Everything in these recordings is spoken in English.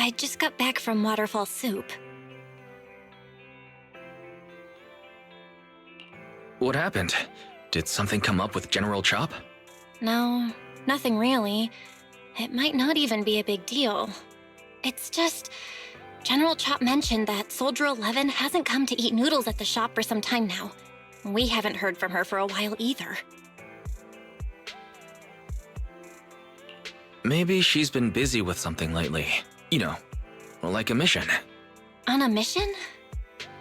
I just got back from Waterfall Soup. What happened? Did something come up with General Chop? No, nothing really. It might not even be a big deal. It's just... General Chop mentioned that Soldier 11 hasn't come to eat noodles at the shop for some time now. We haven't heard from her for a while either. Maybe she's been busy with something lately. You know, like a mission. On a mission?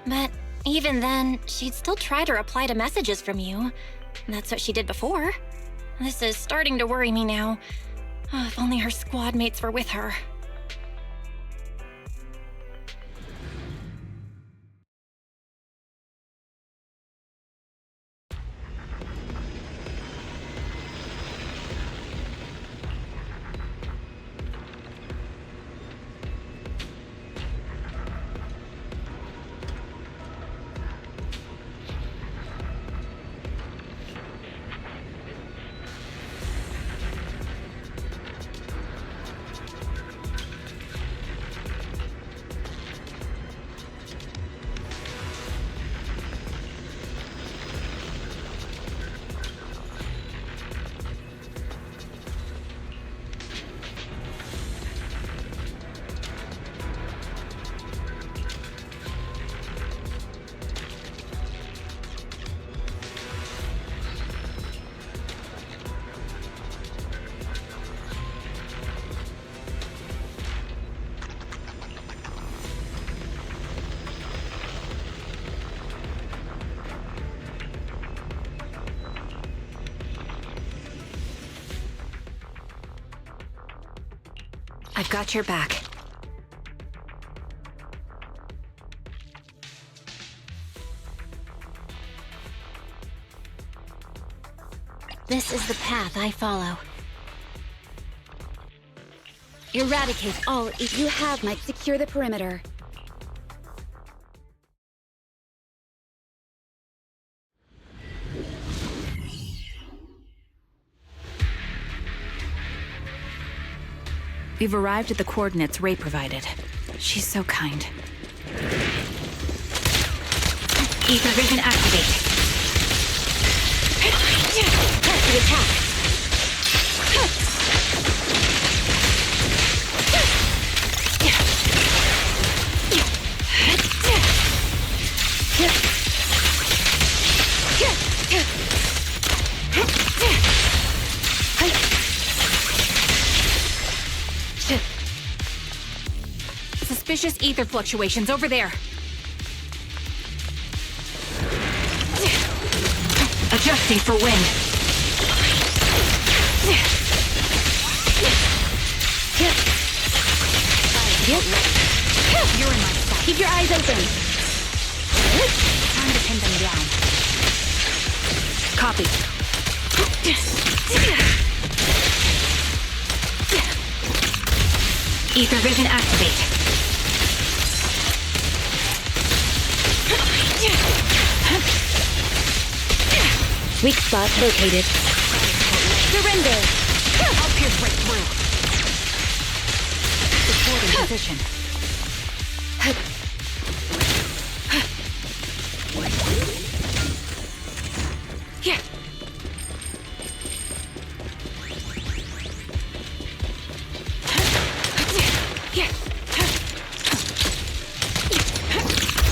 But even then, she'd still try to reply to messages from you. That's what she did before. This is starting to worry me now. Oh, if only her squad mates were with her. I've got your back. This is the path I follow. Eradicate all you have might secure the perimeter. We've arrived at the coordinates Ray provided. She's so kind. Ether vision activate. Press the attack. Suspicious ether fluctuations over there. Adjusting for wind. You're in my sight. Keep your eyes open. Time to pin them down. Copy. Ether vision activate. Weak spot located. Surrender! I'll pierce right through. Supporting position.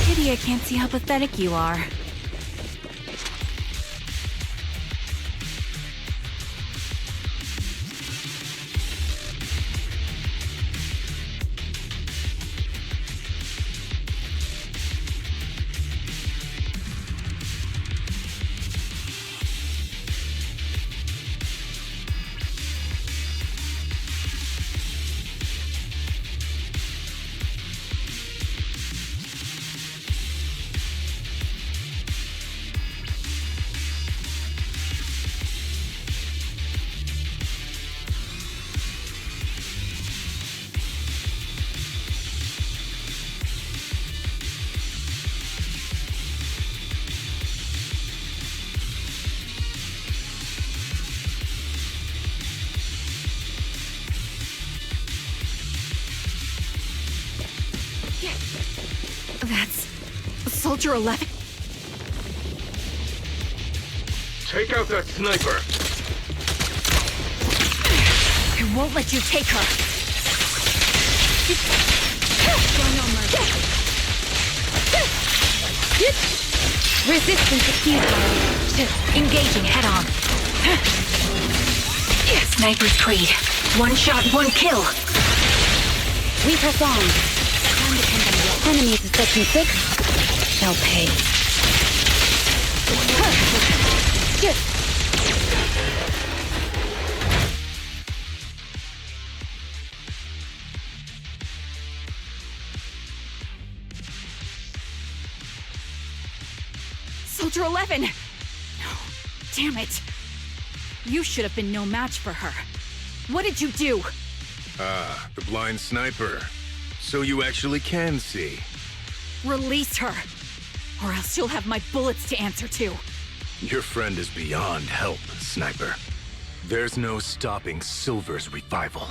Pity I can't see how pathetic you are. Soldier 11? Take out that sniper! I won't let you take her! Resistance acute. Engaging head-on. Sniper's Creed. One shot, one kill. We press on. Time to come on. Enemies of Section 6 shall pay. Soldier 11! No. Damn it. You should have been no match for her. What did you do? Ah, the blind sniper. So you actually can see. Release her. Or else you'll have my bullets to answer to. Your friend is beyond help, Sniper. There's no stopping Silver's revival.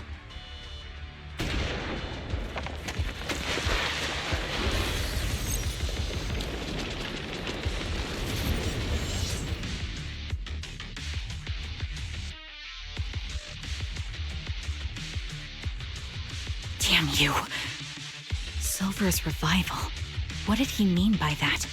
Damn you. Silver's revival. What did he mean by that?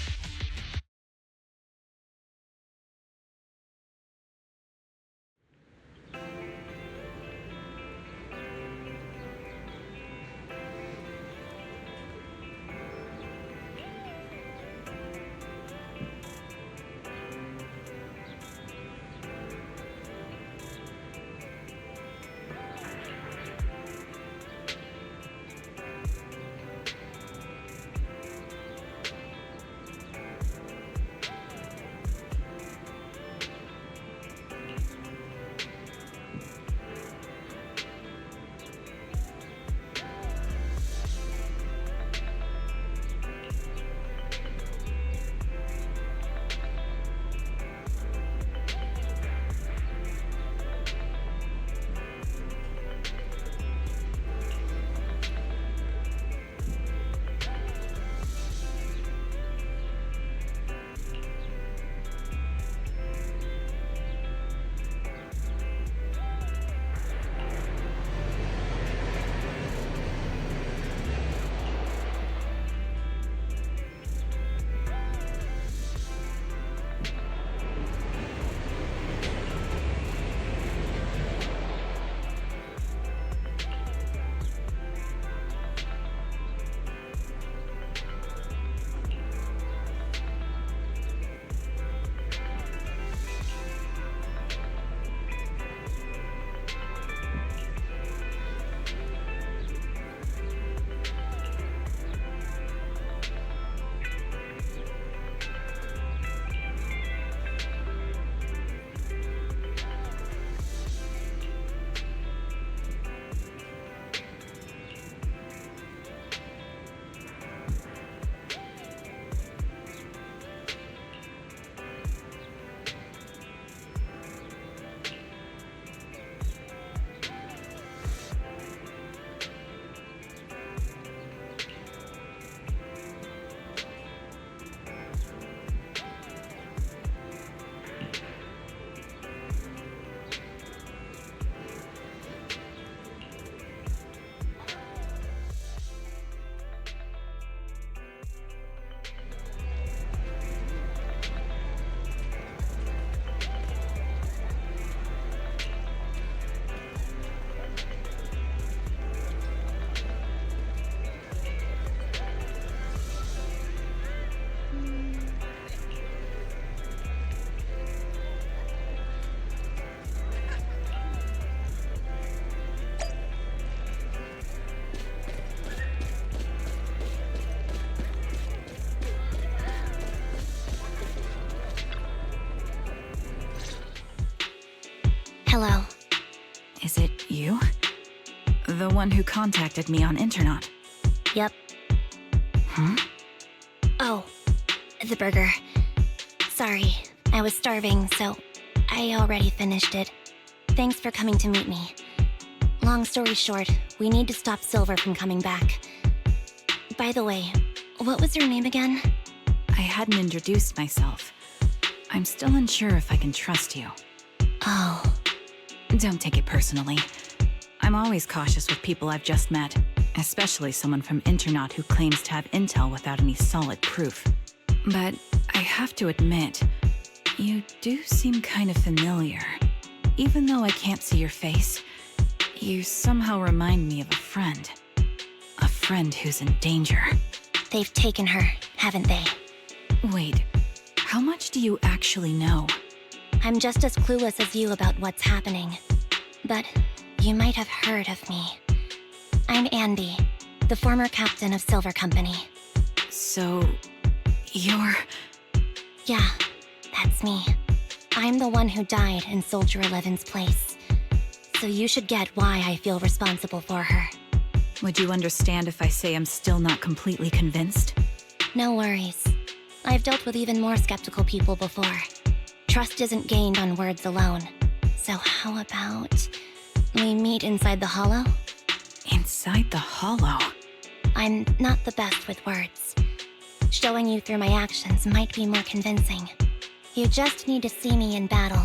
Hello. Is it you? The one who contacted me on Internet? Yep. Huh? Oh, the burger. Sorry, I was starving, so I already finished it. Thanks for coming to meet me. Long story short, we need to stop Silver from coming back. By the way, what was your name again? I hadn't introduced myself. I'm still unsure if I can trust you. Oh, Don't take it personally. I'm always cautious with people I've just met, especially someone from Internaut who claims to have intel without any solid proof. But I have to admit, you do seem kind of familiar. Even though I can't see your face, you somehow remind me of a friend. A friend who's in danger. they've taken her, haven't they? Wait, how much do you actually know? I'm just as clueless as you about what's happening. But you might have heard of me. I'm Andy, the former captain of Silver Company. So, you're... Yeah, that's me. I'm the one who died in Soldier 11's place. So you should get why I feel responsible for her. Would you understand if I say I'm still not completely convinced? No worries. I've dealt with even more skeptical people before. Trust isn't gained on words alone. So how about we meet inside the hollow? Inside the hollow? I'm not the best with words. Showing you through my actions might be more convincing. You just need to see me in battle.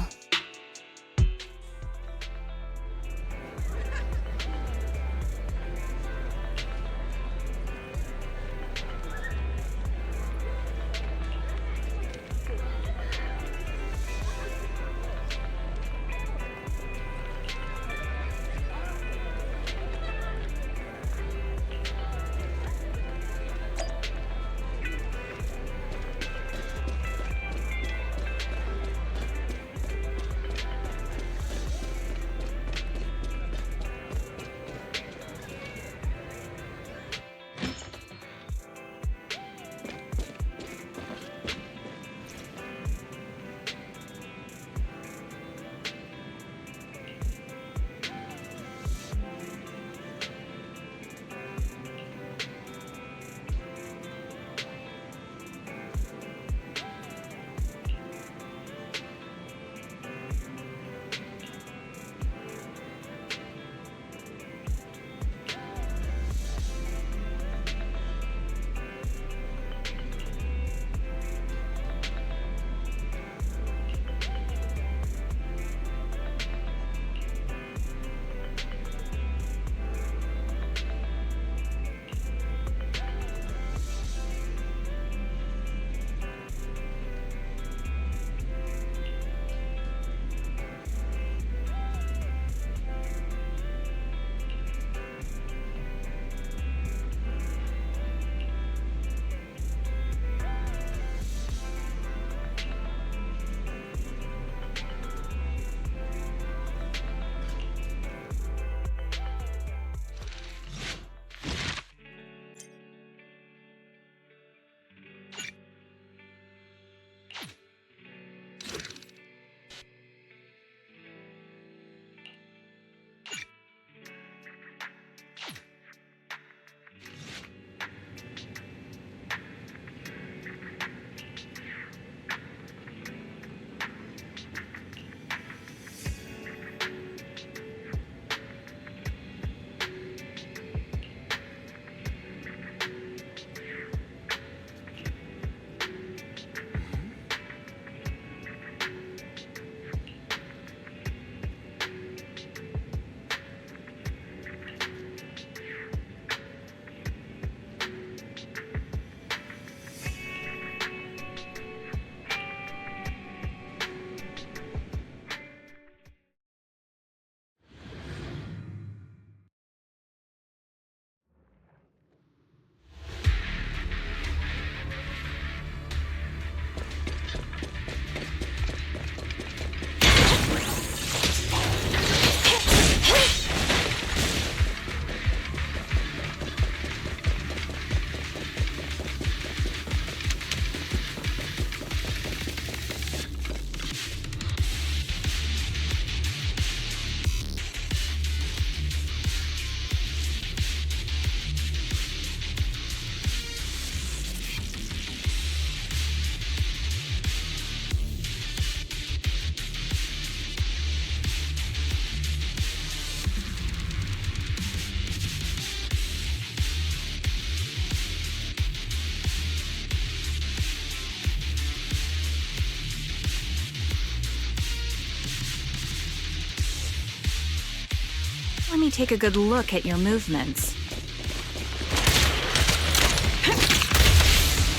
Let me take a good look at your movements.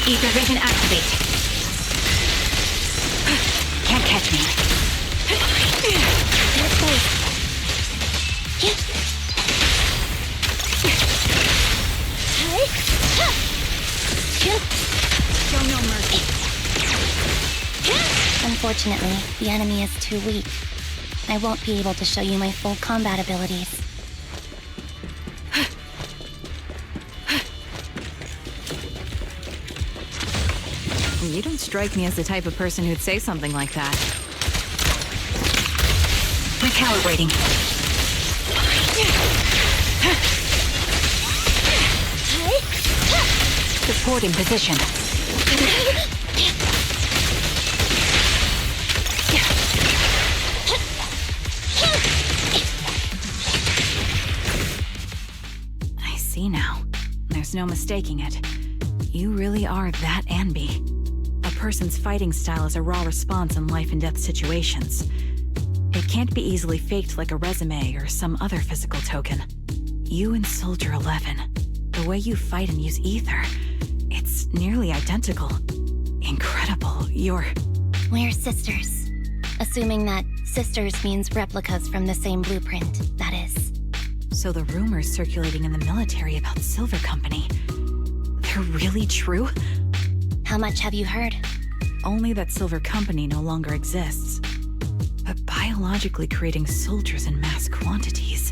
Ether vision activate. Can't catch me. They're close. Show no mercy. Unfortunately, the enemy is too weak. I won't be able to show you my full combat abilities. You don't strike me as the type of person who'd say something like that. Recalibrating. Support in position. I see now. There's no mistaking it. You really are that Anby. A person's fighting style is a raw response in life and death situations. It can't be easily faked like a resume or some other physical token. You and Soldier 11, the way you fight and use ether, it's nearly identical. Incredible. We're sisters. Assuming that sisters means replicas from the same blueprint, that is. So the rumors circulating in the military about Silver Company, they're really true? How much have you heard? Only that Silver Company no longer exists. But biologically creating soldiers in mass quantities,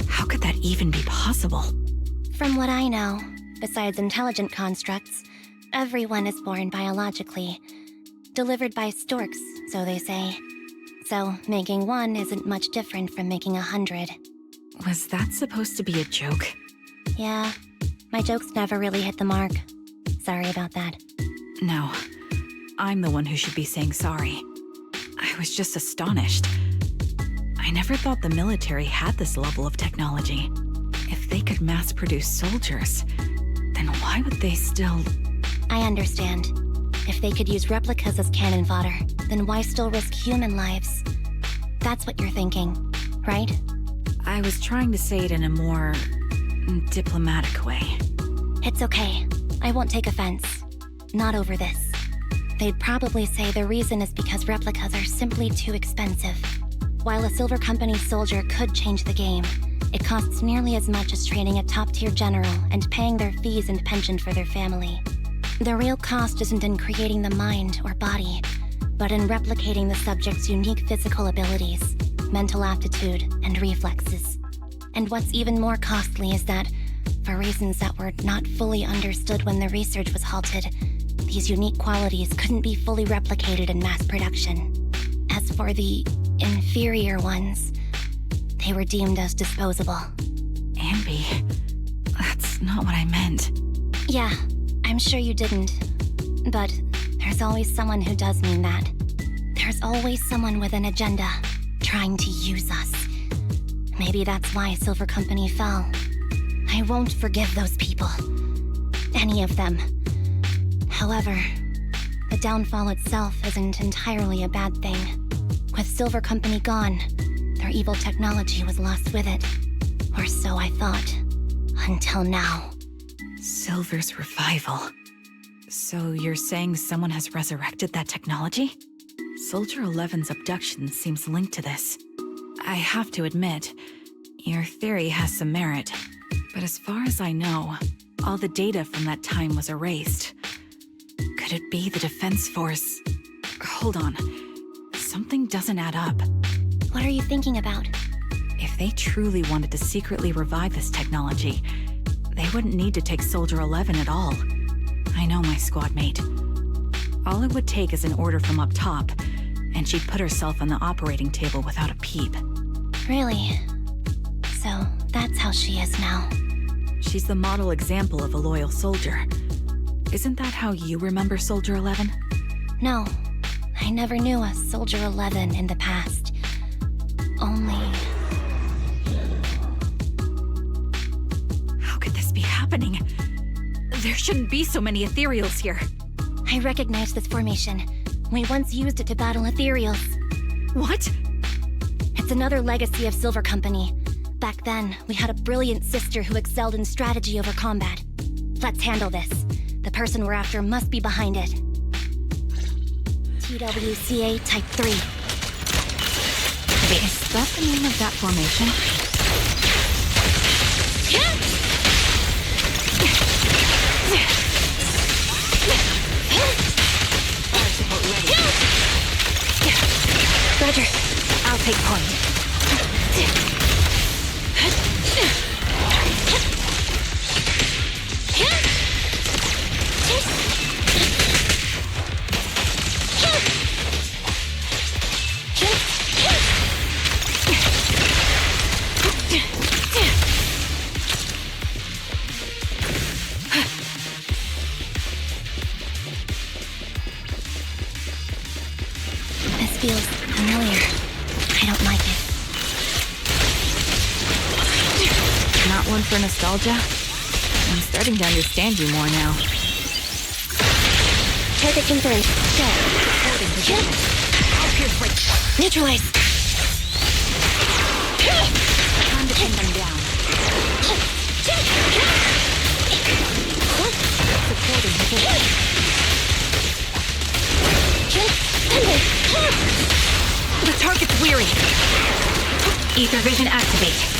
how could that even be possible? From what I know, besides intelligent constructs, everyone is born biologically. Delivered by storks, so they say. So, making one isn't much different from making 100. Was that supposed to be a joke? Yeah, my jokes never really hit the mark. Sorry about that. No, I'm the one who should be saying sorry. I was just astonished. I never thought the military had this level of technology. If they could mass produce soldiers, then why would they still... I understand. If they could use replicas as cannon fodder, then why still risk human lives? That's what you're thinking, right? I was trying to say it in a more... diplomatic way. It's okay. I won't take offense. Not over this. They'd probably say the reason is because replicas are simply too expensive. While a Silver Company soldier could change the game, it costs nearly as much as training a top-tier general and paying their fees and pension for their family. The real cost isn't in creating the mind or body, but in replicating the subject's unique physical abilities, mental aptitude, and reflexes. And what's even more costly is that, for reasons that were not fully understood when the research was halted, these unique qualities couldn't be fully replicated in mass production. As for the inferior ones, they were deemed as disposable. Anby, that's not what I meant. Yeah, I'm sure you didn't. But there's always someone who does mean that. There's always someone with an agenda, trying to use us. Maybe that's why Silver Company fell. I won't forgive those people. Any of them. However, the downfall itself isn't entirely a bad thing. With Silver Company gone, their evil technology was lost with it. Or so I thought. Until now. Silver's revival. So you're saying someone has resurrected that technology? Soldier 11's abduction seems linked to this. I have to admit, your theory has some merit. But as far as I know, all the data from that time was erased. Could it be the Defense Force? Hold on. Something doesn't add up. What are you thinking about? If they truly wanted to secretly revive this technology, they wouldn't need to take Soldier 11 at all. I know my squad mate. All it would take is an order from up top, and she'd put herself on the operating table without a peep. Really? So that's how she is now. She's the model example of a loyal soldier. Isn't that how you remember Soldier 11? No, I never knew a Soldier 11 in the past. Only... How could this be happening? There shouldn't be so many Ethereals here. I recognize this formation. We once used it to battle Ethereals. What? It's another legacy of Silver Company. Back then, we had a brilliant sister who excelled in strategy over combat. Let's handle this. The person we're after must be behind it. TWCA Type 3. Is that the name of that formation? Roger. I'll take point. This feels familiar. I don't like it. Not one for nostalgia? I'm starting to understand you more now. Target confirmed. Dead. I'll pierce right. Neutralize. Time to pin them down. Supporting position. The target's weary. Ether vision activate.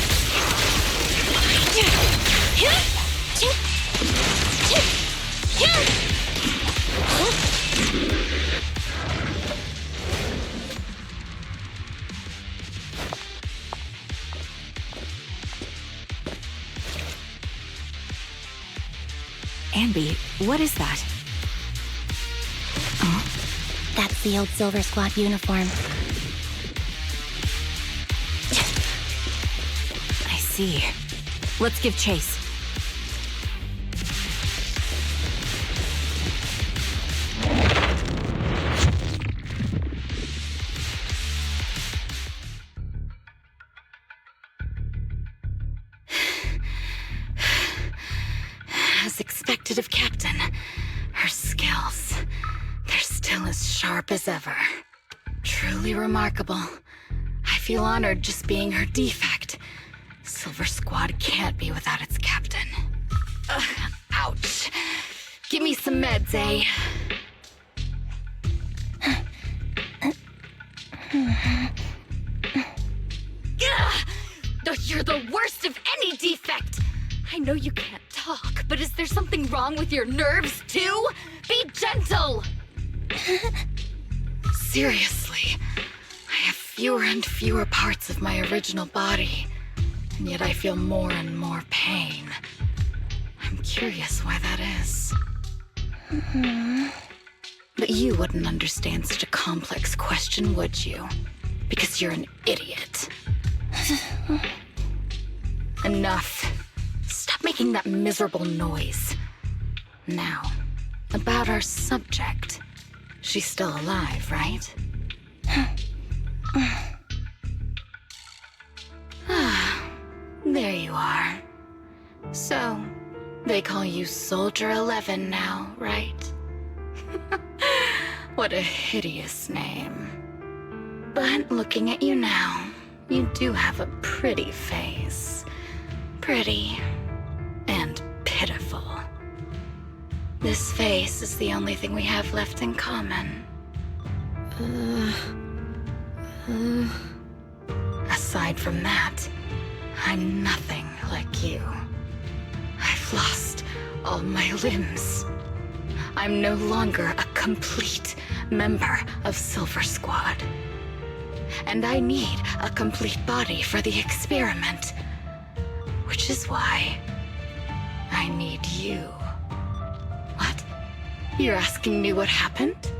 Anby, what is that? That's the old Silver Squad uniform. I see. Let's give chase. As expected of Captain, her skills, they're still as sharp as ever. Truly remarkable. I feel honored just being her defect. Silver Squad can't be without its captain. Ouch. Give me some meds, eh? You're the worst of any defect! I know you can't talk, but is there something wrong with your nerves, too? Be gentle! Seriously, I have fewer and fewer parts of my original body, and yet I feel more and more pain. I'm curious why that is. But you wouldn't understand such a complex question, would you? Because you're an idiot. Enough. Stop making that miserable noise. Now, about our subject. She's still alive, right? There you are. So, they call you Soldier 11 now, right? What a hideous name. But looking at you now, you do have a pretty face. Pretty and pitiful. This face is the only thing we have left in common. Aside from that, I'm nothing like you. I've lost all my limbs. I'm no longer a complete member of Silver Squad. And I need a complete body for the experiment. Which is why I need you. What? You're asking me what happened?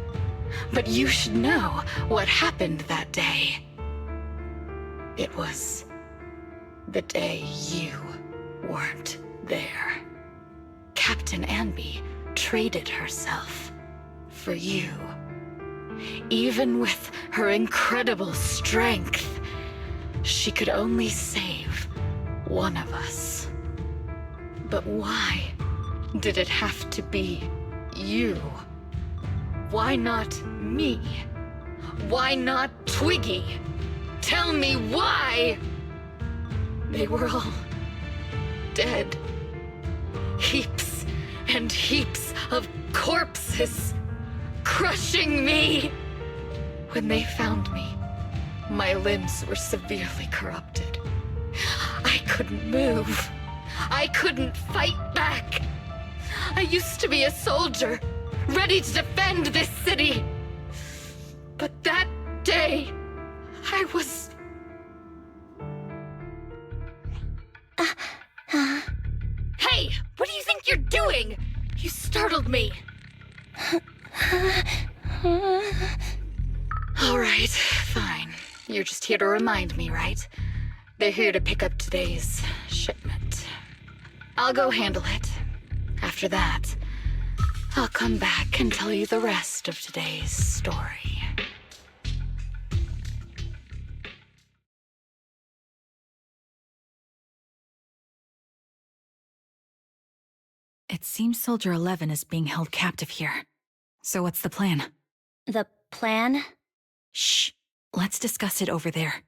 But you should know what happened that day. It was the day you weren't there. Captain Anby traded herself for you. Even with her incredible strength, she could only save one of us. But why did it have to be you? Why not me? Why not Twiggy? Tell me why! They were all dead. Heaps and heaps of corpses crushing me. When they found me, my limbs were severely corrupted. I couldn't move. I couldn't fight back. I used to be a soldier, ready to defend this city. But that day, I was... Hey, what do you think you're doing? You startled me. All right, fine. You're just here to remind me, right? They're here to pick up today's shipment. I'll go handle it. After that, I'll come back and tell you the rest of today's story. It seems Soldier 11 is being held captive here. So what's the plan? The plan? Shh. Let's discuss it over there.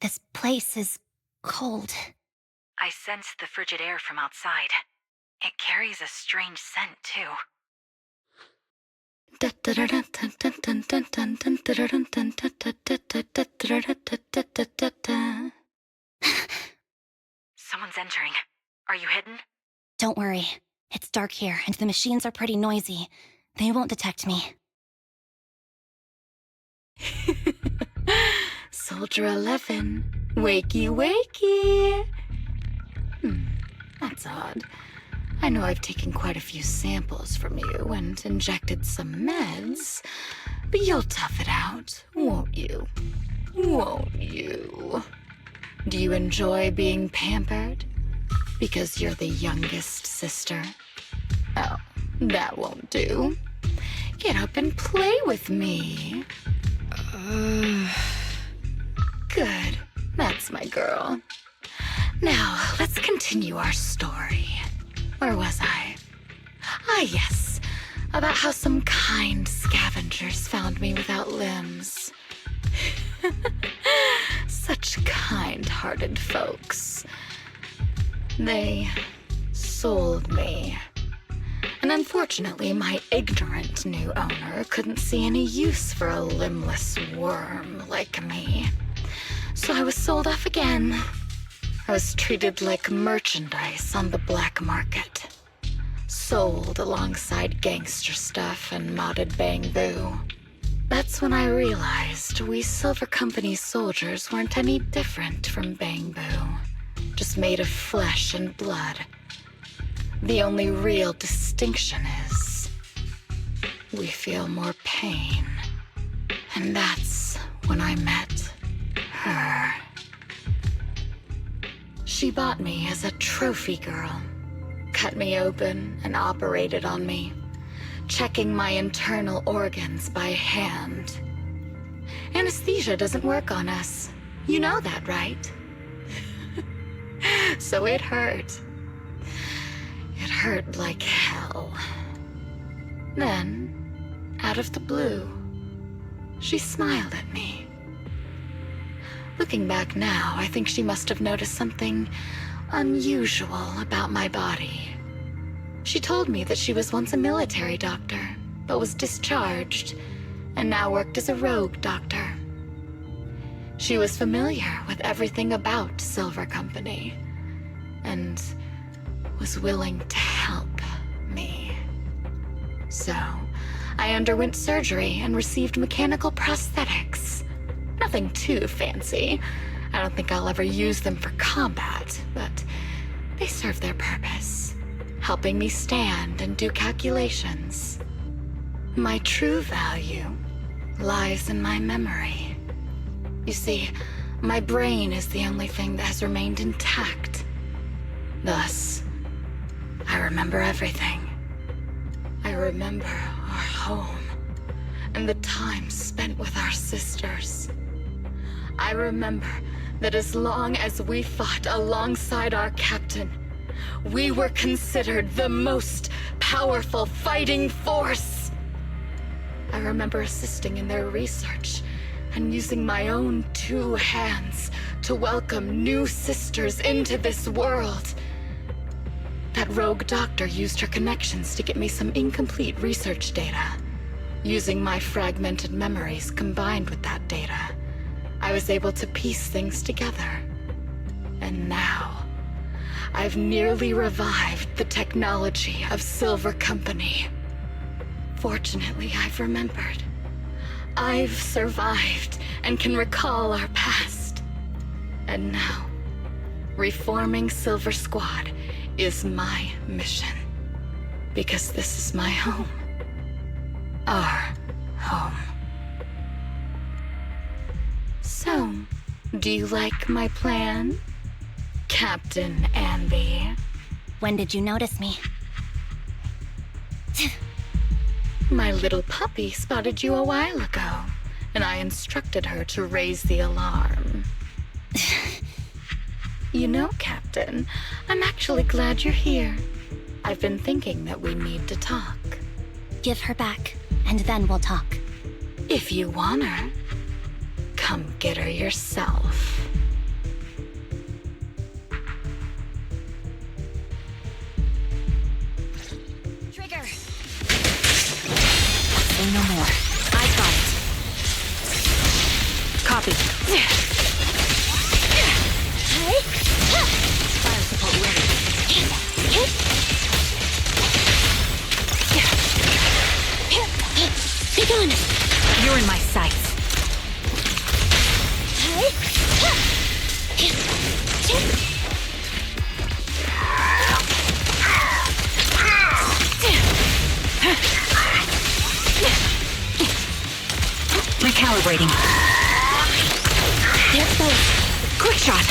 This place is cold. I sense the frigid air from outside. It carries a strange scent, too. Someone's entering. Are you hidden? Don't worry. It's dark here, and the machines are pretty noisy. They won't detect me. Soldier 11, wakey wakey. That's odd. I know I've taken quite a few samples from you and injected some meds, but you'll tough it out, won't you? Won't you? Do you enjoy being pampered? Because you're the youngest sister? Oh, that won't do. Get up and play with me. Good. That's my girl. Now, let's continue our story. Where was I? Ah, yes. About how some kind scavengers found me without limbs. Such kind-hearted folks. They sold me. And unfortunately, my ignorant new owner couldn't see any use for a limbless worm like me. So I was sold off again. I was treated like merchandise on the black market. Sold alongside gangster stuff and modded bamboo. That's when I realized we Silver Company soldiers weren't any different from bamboo. Just made of flesh and blood. The only real distinction is we feel more pain. And that's when I met her. She bought me as a trophy girl. Cut me open and operated on me, checking my internal organs by hand. Anesthesia doesn't work on us. You know that, right? So it hurt. It hurt like hell. Then, out of the blue, she smiled at me. Looking back now, I think she must have noticed something unusual about my body. She told me that she was once a military doctor, but was discharged, and now worked as a rogue doctor. She was familiar with everything about Silver Company, and was willing to help me. So, I underwent surgery and received mechanical prosthetics. Nothing too fancy. I don't think I'll ever use them for combat, but they serve their purpose, helping me stand and do calculations. My true value lies in my memory. You see, my brain is the only thing that has remained intact. Thus, I remember everything. I remember our home and the time spent with our sisters. I remember that as long as we fought alongside our captain, we were considered the most powerful fighting force. I remember assisting in their research and using my own 2 hands to welcome new sisters into this world. That rogue doctor used her connections to get me some incomplete research data. Using my fragmented memories combined with that data, I was able to piece things together. And now, I've nearly revived the technology of Silver Company. Fortunately, I've remembered. I've survived and can recall our past. And now, reforming Silver Squad is my mission. Because this is my home. Our home. So, do you like my plan, Captain Anby? When did you notice me? My little puppy spotted you a while ago, and I instructed her to raise the alarm. You know, Captain, I'm actually glad you're here. I've been thinking that we need to talk. Give her back, and then we'll talk. If you want her, come get her yourself. Trigger! Say no more. I got it. Copy. Fire support ready. Be gone! You're in my sights. Recalibrating. There's both. Quick shot.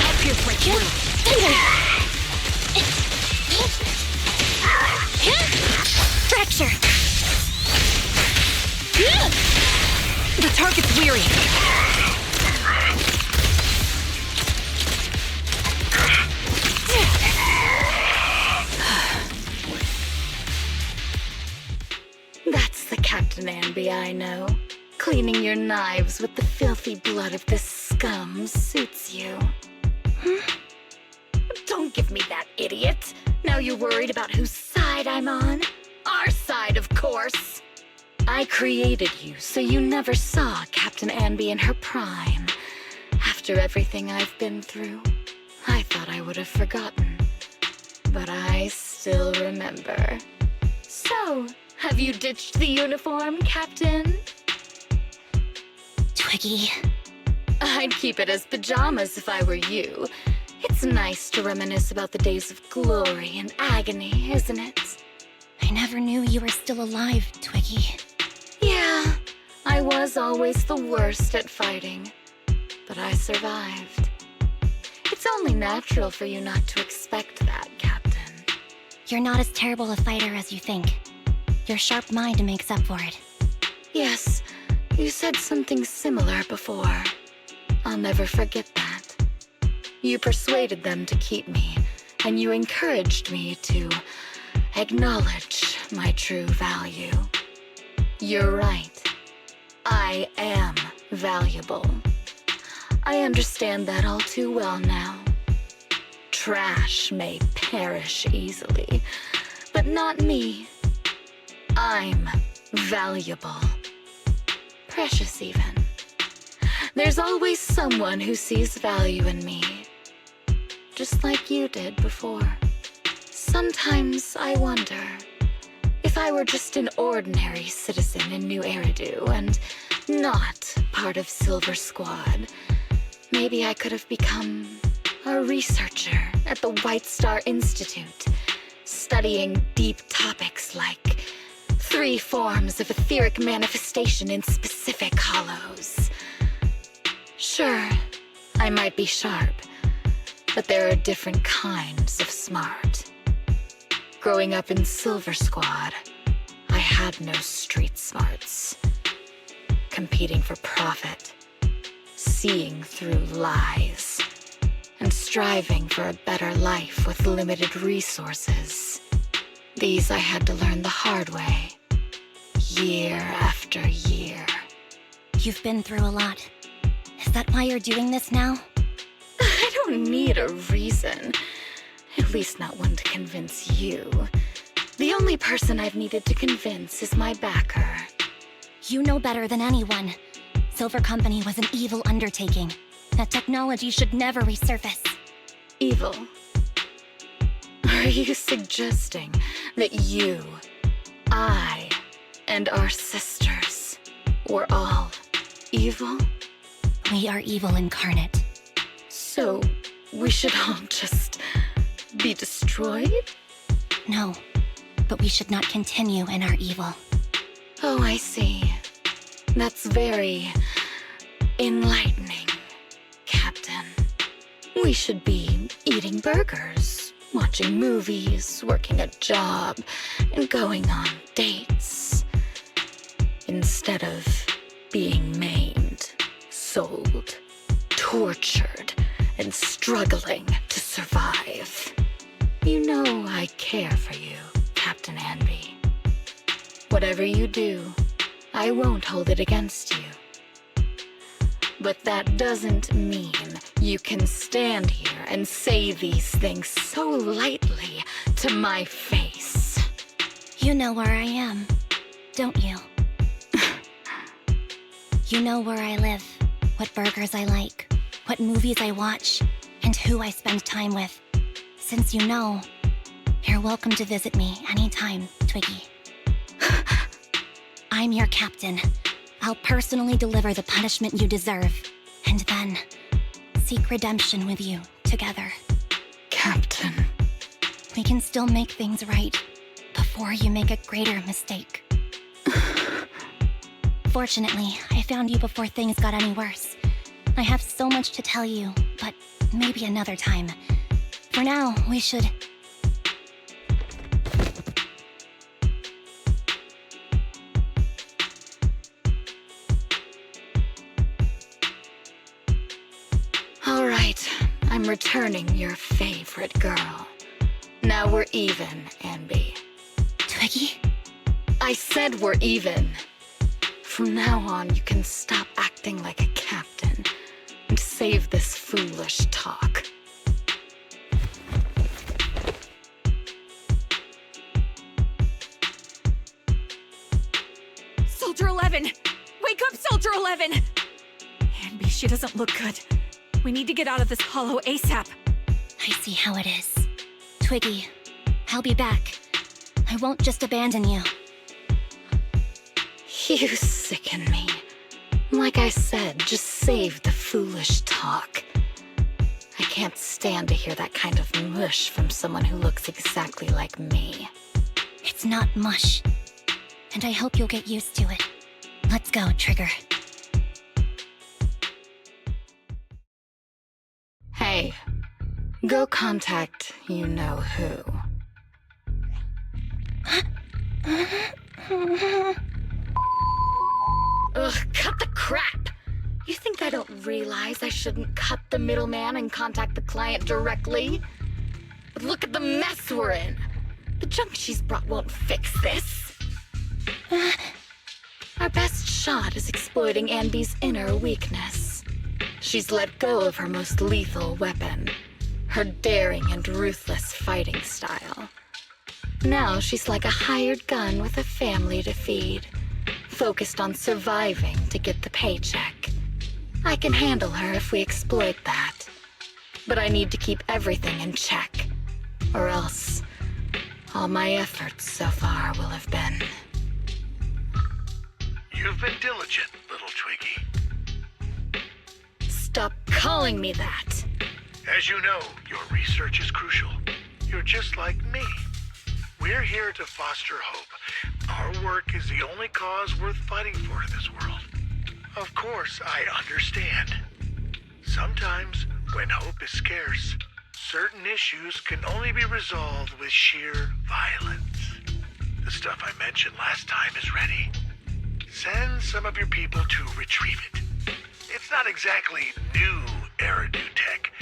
Help here, break through. Fracture! The target's weary. That's the Captain Anby I know. Cleaning your knives with the filthy blood of this scum suits you. Don't give me that, idiot. Now you're worried about whose side I'm on? Our side, of course. I created you so you never saw Captain Anby in her prime. After everything I've been through, I thought I would have forgotten. But I still remember. So, have you ditched the uniform, Captain? Twiggy. I'd keep it as pajamas if I were you. It's nice to reminisce about the days of glory and agony, isn't it? I never knew you were still alive, Twiggy. Yeah, I was always the worst at fighting, but I survived. It's only natural for you not to expect that, Captain. You're not as terrible a fighter as you think. Your sharp mind makes up for it. Yes, you said something similar before. I'll never forget that. You persuaded them to keep me, and you encouraged me to acknowledge my true value. You're right. I am valuable. I understand that all too well now. Trash may perish easily, but not me. I'm valuable. Precious even. There's always someone who sees value in me, just like you did before. Sometimes I wonder, if I were just an ordinary citizen in New Eridu and not part of Silver Squad, maybe I could have become a researcher at the White Star Institute, studying deep topics like 3 forms of etheric manifestation in specific hollows. Sure, I might be sharp, but there are different kinds of smart. Growing up in Silver Squad, I had no street smarts. Competing for profit, seeing through lies, and striving for a better life with limited resources. These I had to learn the hard way, year after year. You've been through a lot. Is that why you're doing this now? I don't need a reason. At least not one to convince you. The only person I've needed to convince is my backer. You know better than anyone. Silver Company was an evil undertaking. That technology should never resurface. Evil? Are you suggesting that you, I, and our sisters were all evil? We are evil incarnate. So, we should all just be destroyed? No, but we should not continue in our evil. Oh, I see. That's very enlightening, Captain. We should be eating burgers, watching movies, working a job, and going on dates. Instead of being maimed, sold, tortured, and struggling to survive. You know I care for you, Captain Anby. Whatever you do, I won't hold it against you. But that doesn't mean you can stand here and say these things so lightly to my face. You know where I am, don't you? You know where I live, what burgers I like, what movies I watch, and who I spend time with. Since you know, you're welcome to visit me anytime, Twiggy. I'm your captain. I'll personally deliver the punishment you deserve, and then seek redemption with you together. Captain. We can still make things right before you make a greater mistake. Fortunately, I found you before things got any worse. I have so much to tell you, but maybe another time. For now, we should... All right, I'm returning your favorite girl. Now we're even, Anby. Twiggy? I said we're even. From now on, you can stop acting like a captain and save this foolish talk. Soldier 11! Wake up, Soldier 11! Anby, she doesn't look good. We need to get out of this hollow ASAP. I see how it is. Twiggy, I'll be back. I won't just abandon you. You sicken me. Like I said, just save the foolish talk. I can't stand to hear that kind of mush from someone who looks exactly like me. It's not mush. And I hope you'll get used to it. Let's Let's go, Trigger. Hey, go contact you-know-who. Ugh, cut the crap! You think I don't realize I shouldn't cut the middleman and contact the client directly? But look at the mess we're in! The junk she's brought won't fix this. Our best shot is exploiting Anby's inner weakness. She's let go of her most lethal weapon, her daring and ruthless fighting style. Now she's like a hired gun with a family to feed, focused on surviving to get the paycheck. I can handle her if we exploit that. But I need to keep everything in check, or else all my efforts so far will have been... You've been diligent, little Twiggy. Stop calling me that! As you know, your research is crucial. You're just like me. We're here to foster hope. Our work is the only cause worth fighting for in this world. Of course, I understand. Sometimes, when hope is scarce, certain issues can only be resolved with sheer violence. The stuff I mentioned last time is ready. Send some of your people to retrieve it. It's not exactly new Eridu tech,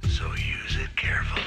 so use it carefully.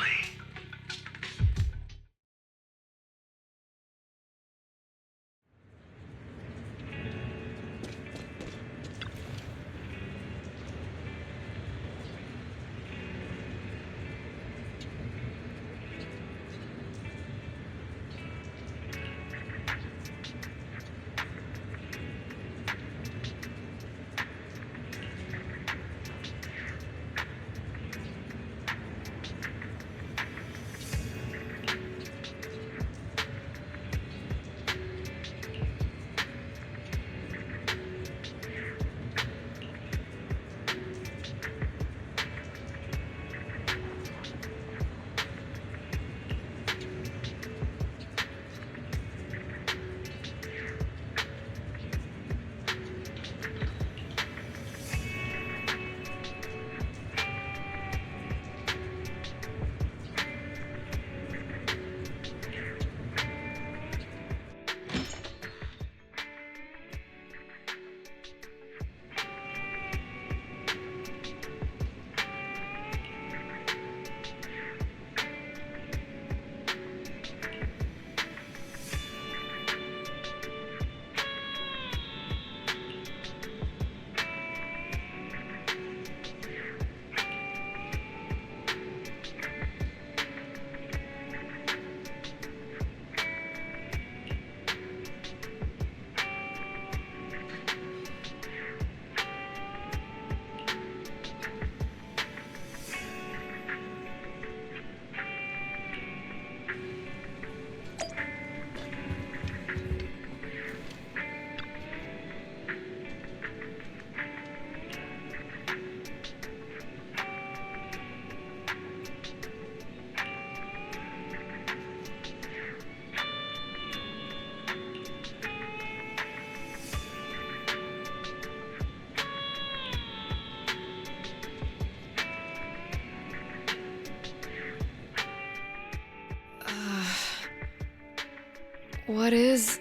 What is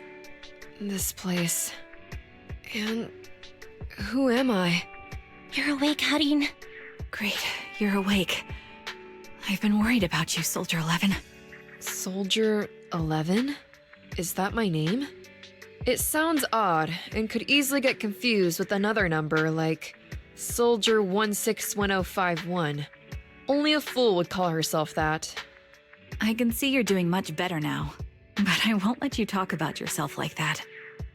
this place? And who am I? You're awake, Harin. Great, you're awake. I've been worried about you, Soldier 11. Soldier 11? Is that my name? It sounds odd and could easily get confused with another number like Soldier 161051. Only a fool would call herself that. I can see you're doing much better now, but I won't let you talk about yourself like that.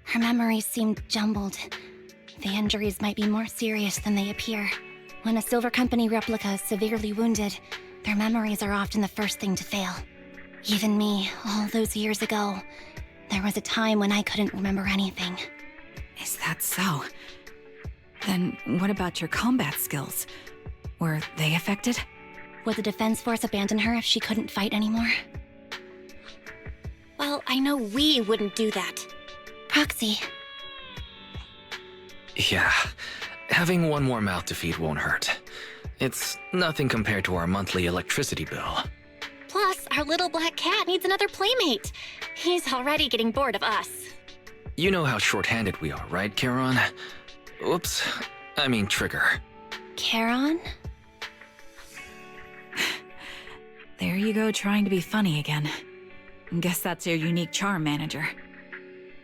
Her memories seem jumbled. The injuries might be more serious than they appear. When a Silver Company replica is severely wounded, their memories are often the first thing to fail. Even me, all those years ago, there was a time when I couldn't remember anything. Is that so? Then what about your combat skills? Were they affected? Would the Defense Force abandon her if she couldn't fight anymore? Well, I know we wouldn't do that. Proxy. Yeah, having one more mouth to feed won't hurt. It's nothing compared to our monthly electricity bill. Plus, our little black cat needs another playmate. He's already getting bored of us. You know how short-handed we are, right, Charon? Oops, I mean Trigger. Charon? There you go, trying to be funny again. Guess that's your unique charm, manager.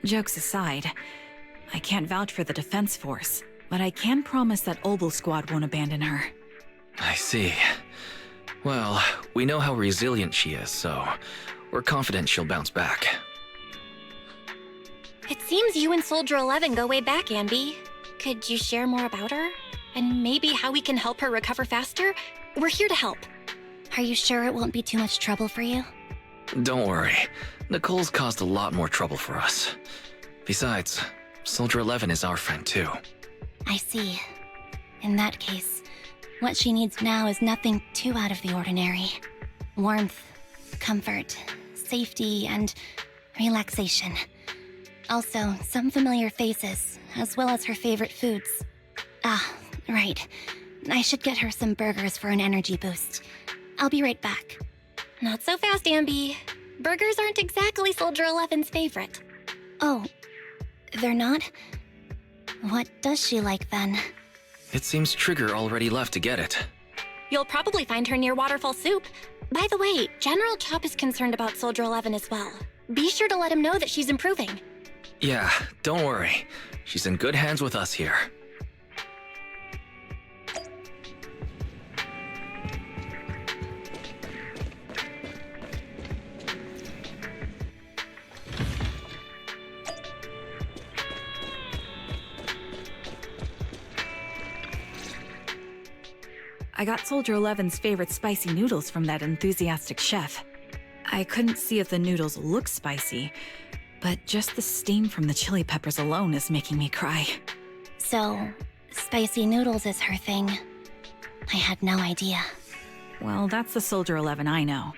Jokes aside, I can't vouch for the defense force, but I can promise that Obel Squad won't abandon her. I see. Well, we know how resilient she is, so we're confident she'll bounce back. It seems you and Soldier 11 go way back, Ambi. Could you share more about her? And maybe how we can help her recover faster? We're here to help. Are you sure it won't be too much trouble for you? Don't worry. Nicole's caused a lot more trouble for us. Besides, Soldier 11 is our friend too. I see. In that case, what she needs now is nothing too out of the ordinary. Warmth, comfort, safety, and relaxation. Also, some familiar faces, as well as her favorite foods. Ah, right. I should get her some burgers for an energy boost. I'll be right back. Not so fast, Ambi. Burgers aren't exactly Soldier 11's favorite. Oh, they're not? What does she like then? It seems Trigger already left to get it. You'll probably find her near Waterfall Soup. By the way, General Chop is concerned about Soldier 11 as well. Be sure to let him know that she's improving. Yeah, don't worry. She's in good hands with us here. I got Soldier 11's favorite spicy noodles from that enthusiastic chef. I couldn't see if the noodles look spicy, but just the steam from the chili peppers alone is making me cry. So, spicy noodles is her thing. I had no idea. Well, that's the Soldier 11 I know.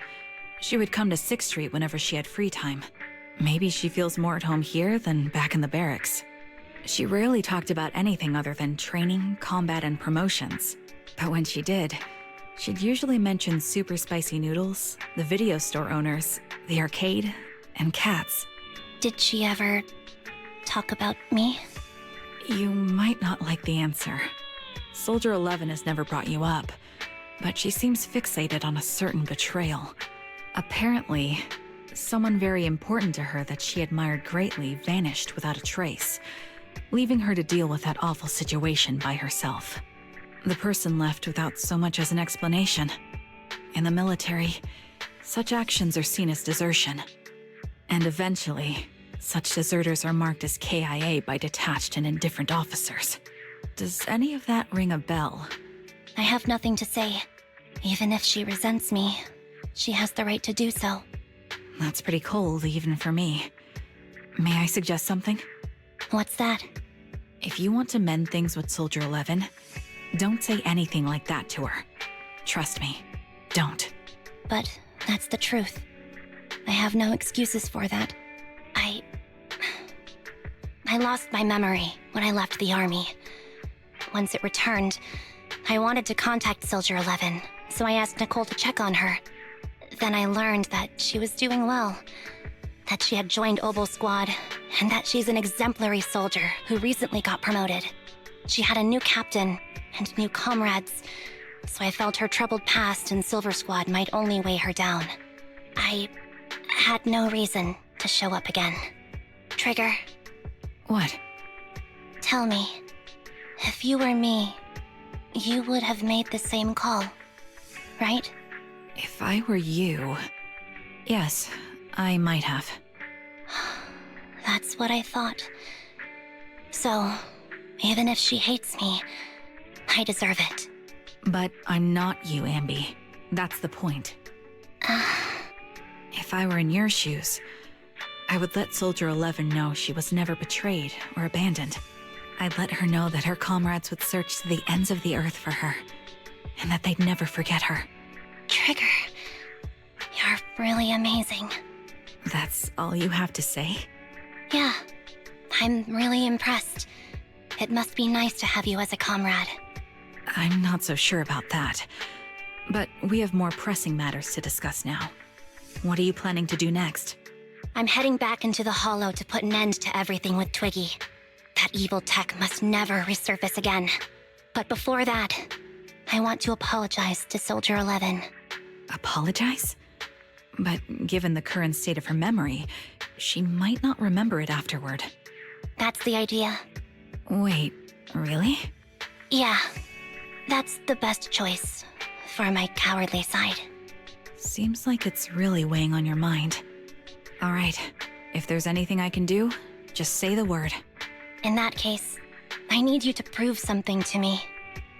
She would come to 6th Street whenever she had free time. Maybe she feels more at home here than back in the barracks. She rarely talked about anything other than training, combat, and promotions. But when she did, she'd usually mention super spicy noodles, the video store owners, the arcade, and cats. Did she ever talk about me? You might not like the answer. Soldier 11 has never brought you up, but she seems fixated on a certain betrayal. Apparently, someone very important to her that she admired greatly vanished without a trace, leaving her to deal with that awful situation by herself. The person left without so much as an explanation. In the military, such actions are seen as desertion. And eventually, such deserters are marked as KIA by detached and indifferent officers. Does any of that ring a bell? I have nothing to say. Even if she resents me, she has the right to do so. That's pretty cold, even for me. May I suggest something? What's that? If you want to mend things with Soldier 11, don't say anything like that to her. Trust me, don't. But that's the truth. I have no excuses for that. I lost my memory when I left the army. Once it returned, I wanted to contact Soldier 11, so I asked Nicole to check on her. Then I learned that she was doing well, that she had joined Obel Squad, and that she's an exemplary soldier who recently got promoted. She had a new captain and new comrades, so I felt her troubled past in Silver Squad might only weigh her down. I had no reason to show up again. Trigger, What? tell me, if you were me, you would have made the same call, right? If I were you... Yes, I might have. That's what I thought. So, even if she hates me, I deserve it. But I'm not you, Ambi. That's the point. If I were in your shoes, I would let Soldier 11 know she was never betrayed or abandoned. I'd let her know that her comrades would search to the ends of the earth for her, and that they'd never forget her. Trigger, you're really amazing. That's all you have to say? Yeah, I'm really impressed. It must be nice to have you as a comrade. I'm not so sure about that. But we have more pressing matters to discuss now. What are you planning to do next? I'm heading back into the Hollow to put an end to everything with Twiggy. That evil tech must never resurface again. But before that, I want to apologize to Soldier 11. Apologize? But given the current state of her memory, she might not remember it afterward. That's the idea. Wait, really? Yeah, that's the best choice for my cowardly side. Seems like it's really weighing on your mind. All right, if there's anything I can do, just say the word. In that case, I need you to prove something to me.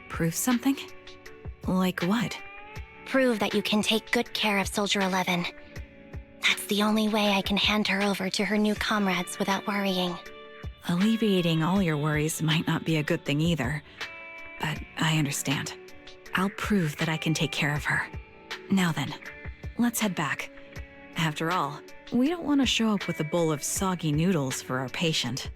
Prove something? Like what? Prove that you can take good care of Soldier 11. That's the only way I can hand her over to her new comrades without worrying. Alleviating all your worries might not be a good thing either. But I understand. I'll prove that I can take care of her. Now then, let's head back. After all, we don't want to show up with a bowl of soggy noodles for our patient.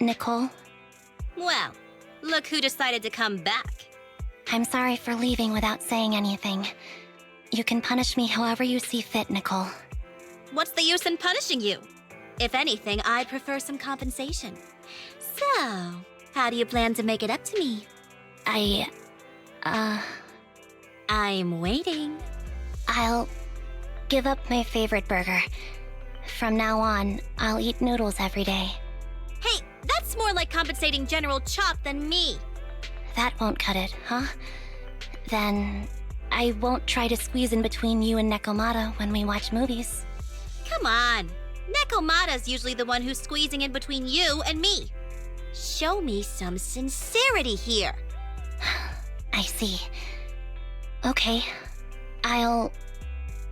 Nicole. Well, look who decided to come back. I'm sorry for leaving without saying anything. You can punish me however you see fit, Nicole. What's the use in punishing you? If anything, I'd prefer some compensation. So, how do you plan to make it up to me? I'm waiting. I'll give up my favorite burger. From now on, I'll eat noodles every day. Hey, that's more like compensating General Chop than me. That won't cut it, huh? Then I won't try to squeeze in between you and Nekomata when we watch movies. Come on. Nekomata's usually the one who's squeezing in between you and me. Show me some sincerity here. I see. Okay, I'll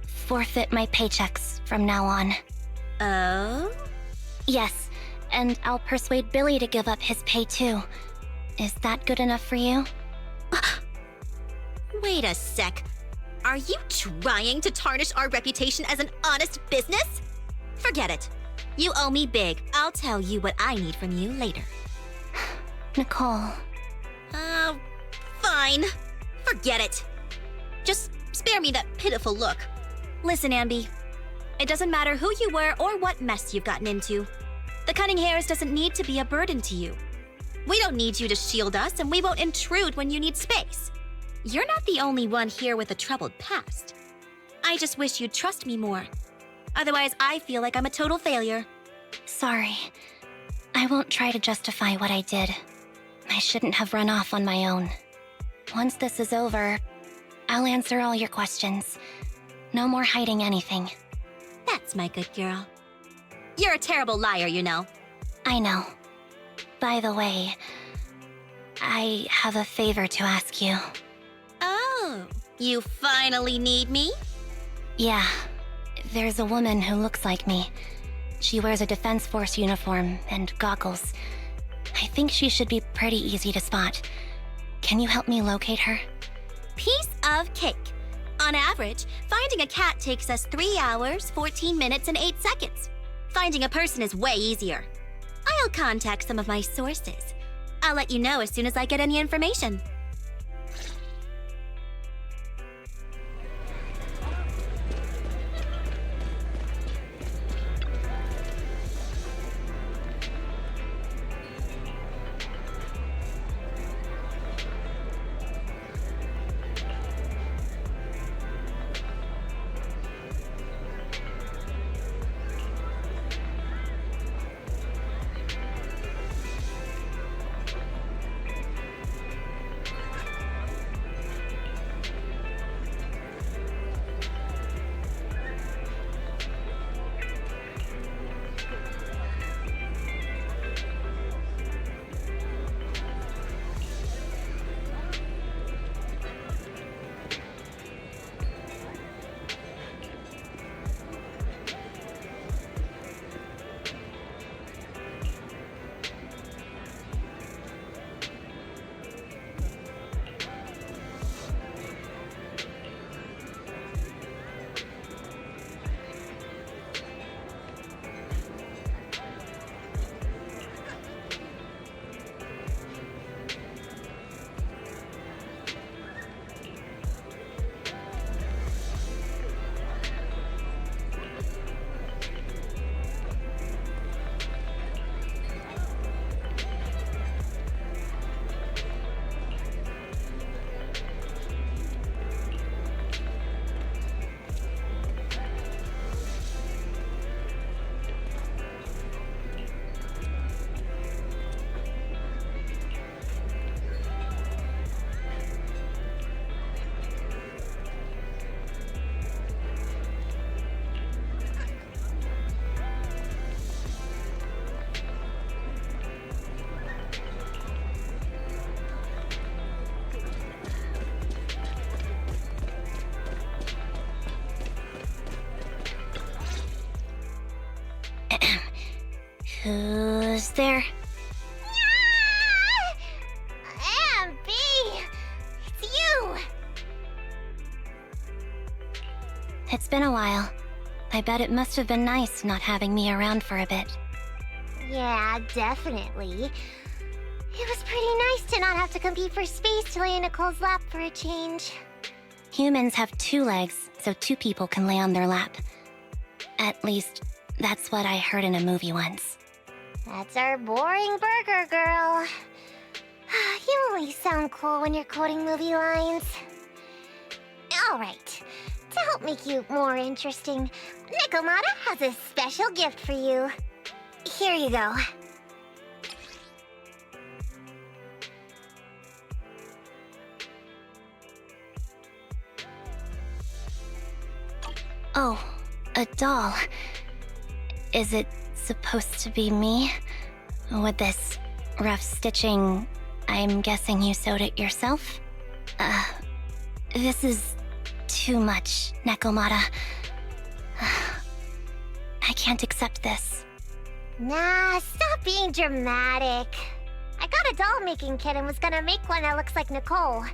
forfeit my paychecks from now on. Oh? Yes, and I'll persuade Billy to give up his pay too. Is that good enough for you? Wait a sec. Are you trying to tarnish our reputation as an honest business? Forget it. You owe me big. I'll tell you what I need from you later. Nicole. Fine. Forget it. Just spare me that pitiful look. Listen, Ambi. It doesn't matter who you were or what mess you've gotten into. The Cunning Hairs doesn't need to be a burden to you. We don't need you to shield us, and we won't intrude when you need space. You're not the only one here with a troubled past. I just wish you'd trust me more. Otherwise, I feel like I'm a total failure. Sorry. I won't try to justify what I did. I shouldn't have run off on my own. Once this is over, I'll answer all your questions. No more hiding anything. That's my good girl. You're a terrible liar, you know. I know. By the way, I have a favor to ask you. Oh, you finally need me? Yeah, there's a woman who looks like me. She wears a Defense Force uniform and goggles. I think she should be pretty easy to spot. Can you help me locate her? Piece of cake. On average, finding a cat takes us 3 hours, 14 minutes, and 8 seconds. Finding a person is way easier. I'll contact some of my sources. I'll let you know as soon as I get any information. Who's there? Ambi! It's you! It's been a while. I bet it must have been nice not having me around for a bit. Yeah, definitely. It was pretty nice to not have to compete for space to lay in Nicole's lap for a change. Humans have 2 legs, so 2 people can lay on their lap. At least, that's what I heard in a movie once. That's our boring burger girl. You always sound cool when you're quoting movie lines. Alright, to help make you more interesting, Nikomata has a special gift for you. Here you go. Oh, a doll. Is it supposed to be me? With this rough stitching, I'm guessing you sewed it yourself? This is too much, Nekomata. I can't accept this. Nah, stop being dramatic. I got a doll-making kit and was gonna make one that looks like Nicole.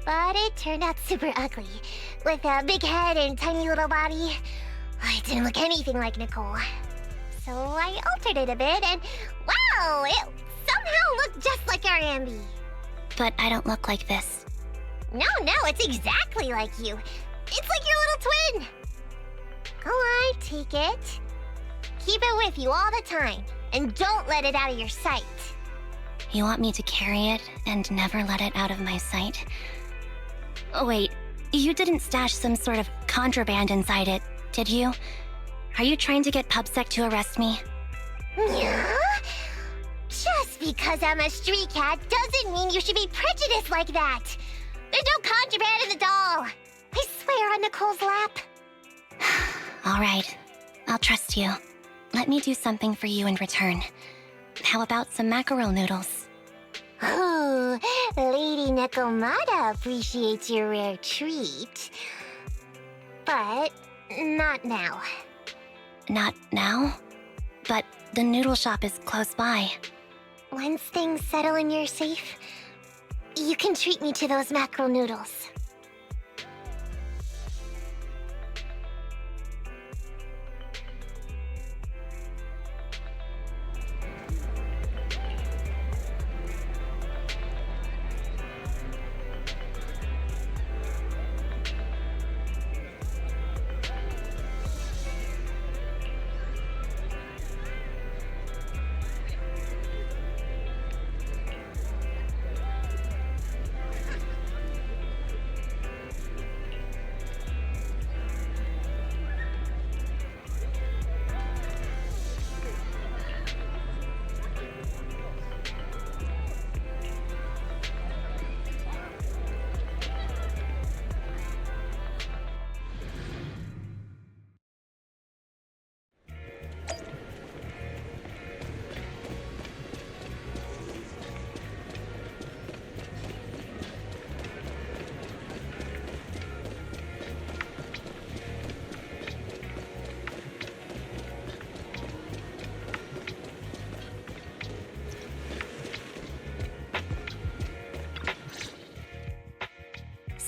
But it turned out super ugly, with a big head and tiny little body. It didn't look anything like Nicole. So I altered it a bit and wow, it somehow looked just like our Ambi. But I don't look like this. No, it's exactly like you. It's like your little twin. Go on, take it. Keep it with you all the time, and don't let it out of your sight. You want me to carry it and never let it out of my sight? Oh, wait, you didn't stash some sort of contraband inside it, did you? Are you trying to get PubSec to arrest me? Yeah? Just because I'm a street cat doesn't mean you should be prejudiced like that. There's no contraband in the doll. I swear on Nicole's lap. All right, I'll trust you. Let me do something for you in return. How about some mackerel noodles? Oh, Lady Nikomata appreciates your rare treat. But not now. Not now? But the noodle shop is close by. Once things settle and you're safe, you can treat me to those mackerel noodles.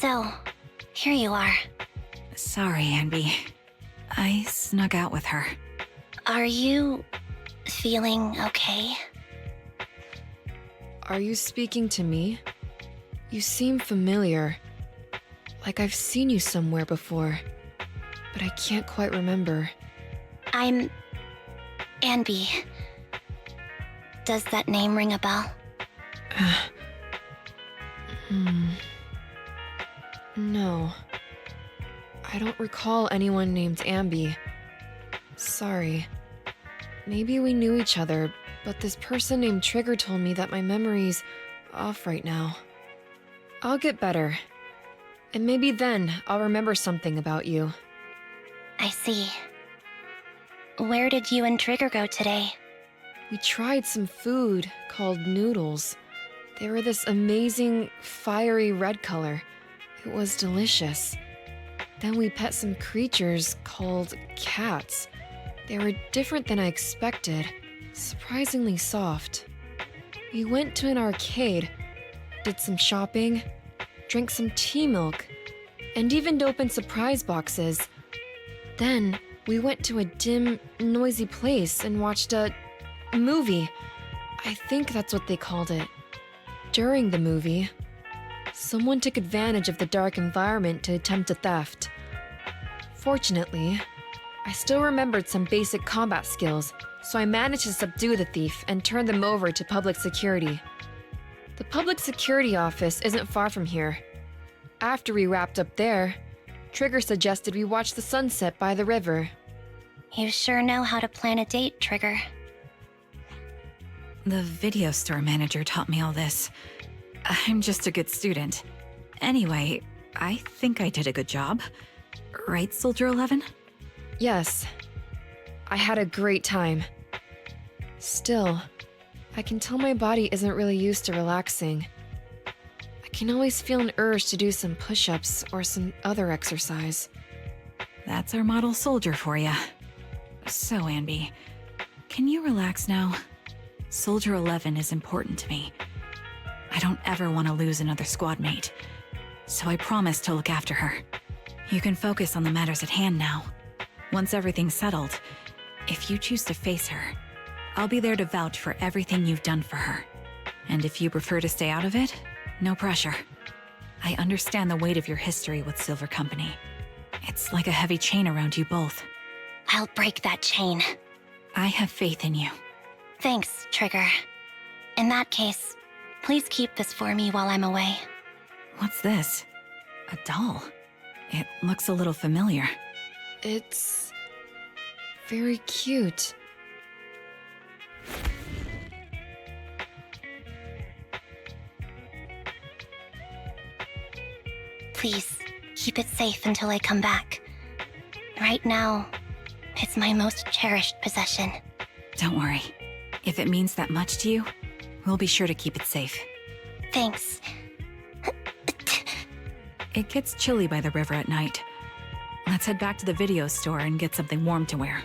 So, here you are. Sorry, Ambi. I snuck out with her. Are you feeling okay? Are you speaking to me? You seem familiar. Like I've seen you somewhere before. But I can't quite remember. I'm Anby. Does that name ring a bell? No. I don't recall anyone named Ambi. Sorry. Maybe we knew each other, but this person named Trigger told me that my memory's off right now. I'll get better. And maybe then I'll remember something about you. I see. Where did you and Trigger go today? We tried some food called noodles. They were this amazing, fiery red color. It was delicious. Then we pet some creatures called cats. They were different than I expected, surprisingly soft. We went to an arcade, did some shopping, drank some tea milk, and even opened surprise boxes. Then we went to a dim, noisy place and watched a movie. I think that's what they called it. During the movie, someone took advantage of the dark environment to attempt a theft. Fortunately, I still remembered some basic combat skills, so I managed to subdue the thief and turn them over to public security. The public security office isn't far from here. After we wrapped up there, Trigger suggested we watch the sunset by the river. You sure know how to plan a date, Trigger. The video store manager taught me all this. I'm just a good student. Anyway, I think I did a good job. Right, Soldier 11? Yes. I had a great time. Still, I can tell my body isn't really used to relaxing. I can always feel an urge to do some push-ups or some other exercise. That's our model soldier for you. So, Anby, can you relax now? Soldier 11 is important to me. I don't ever want to lose another squad mate, so I promise to look after her. You can focus on the matters at hand now. Once everything's settled, if you choose to face her, I'll be there to vouch for everything you've done for her. And if you prefer to stay out of it, no pressure. I understand the weight of your history with Silver Company. It's like a heavy chain around you both. I'll break that chain. I have faith in you. Thanks, Trigger. In that case, please keep this for me while I'm away. What's this? A doll? It looks a little familiar. It's very cute. Please, keep it safe until I come back. Right now, it's my most cherished possession. Don't worry. If it means that much to you, we'll be sure to keep it safe. Thanks. It gets chilly by the river at night. Let's head back to the video store and get something warm to wear.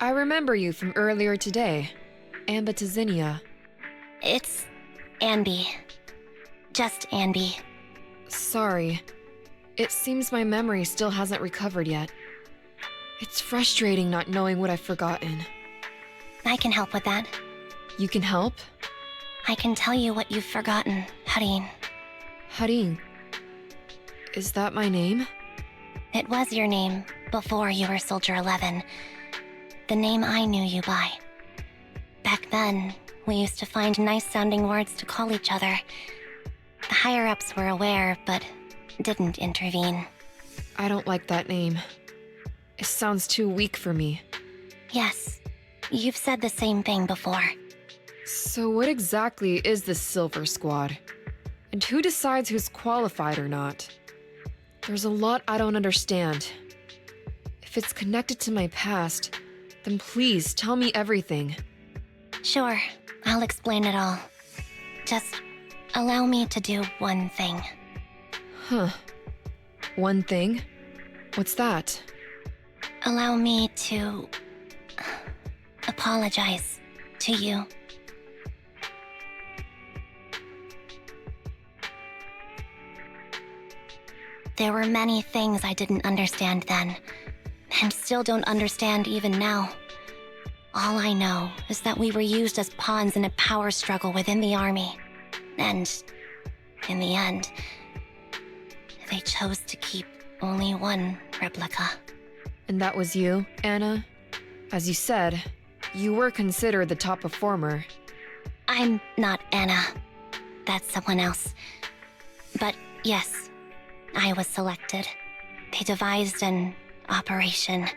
I remember you from earlier today. Ambitizinia. It's Anby. Just Anby. Sorry. It seems my memory still hasn't recovered yet. It's frustrating not knowing what I've forgotten. I can help with that. You can help? I can tell you what you've forgotten, Harin. Harin. Is that my name? It was your name before you were Soldier 11. The name I knew you by. Back then, we used to find nice-sounding words to call each other. The higher-ups were aware, but didn't intervene. I don't like that name. It sounds too weak for me. Yes, you've said the same thing before. So what exactly is this Silver Squad? And who decides who's qualified or not? There's a lot I don't understand. If it's connected to my past, then please tell me everything. Sure, I'll explain it all. Just allow me to do one thing. Huh. One thing? What's that? Allow me to apologize to you. There were many things I didn't understand then, and still don't understand even now. All I know is that we were used as pawns in a power struggle within the army. And, in the end, they chose to keep only one replica. And that was you, Anna? As you said, you were considered the top performer. I'm not Anna. That's someone else. But yes, I was selected. They devised an operation,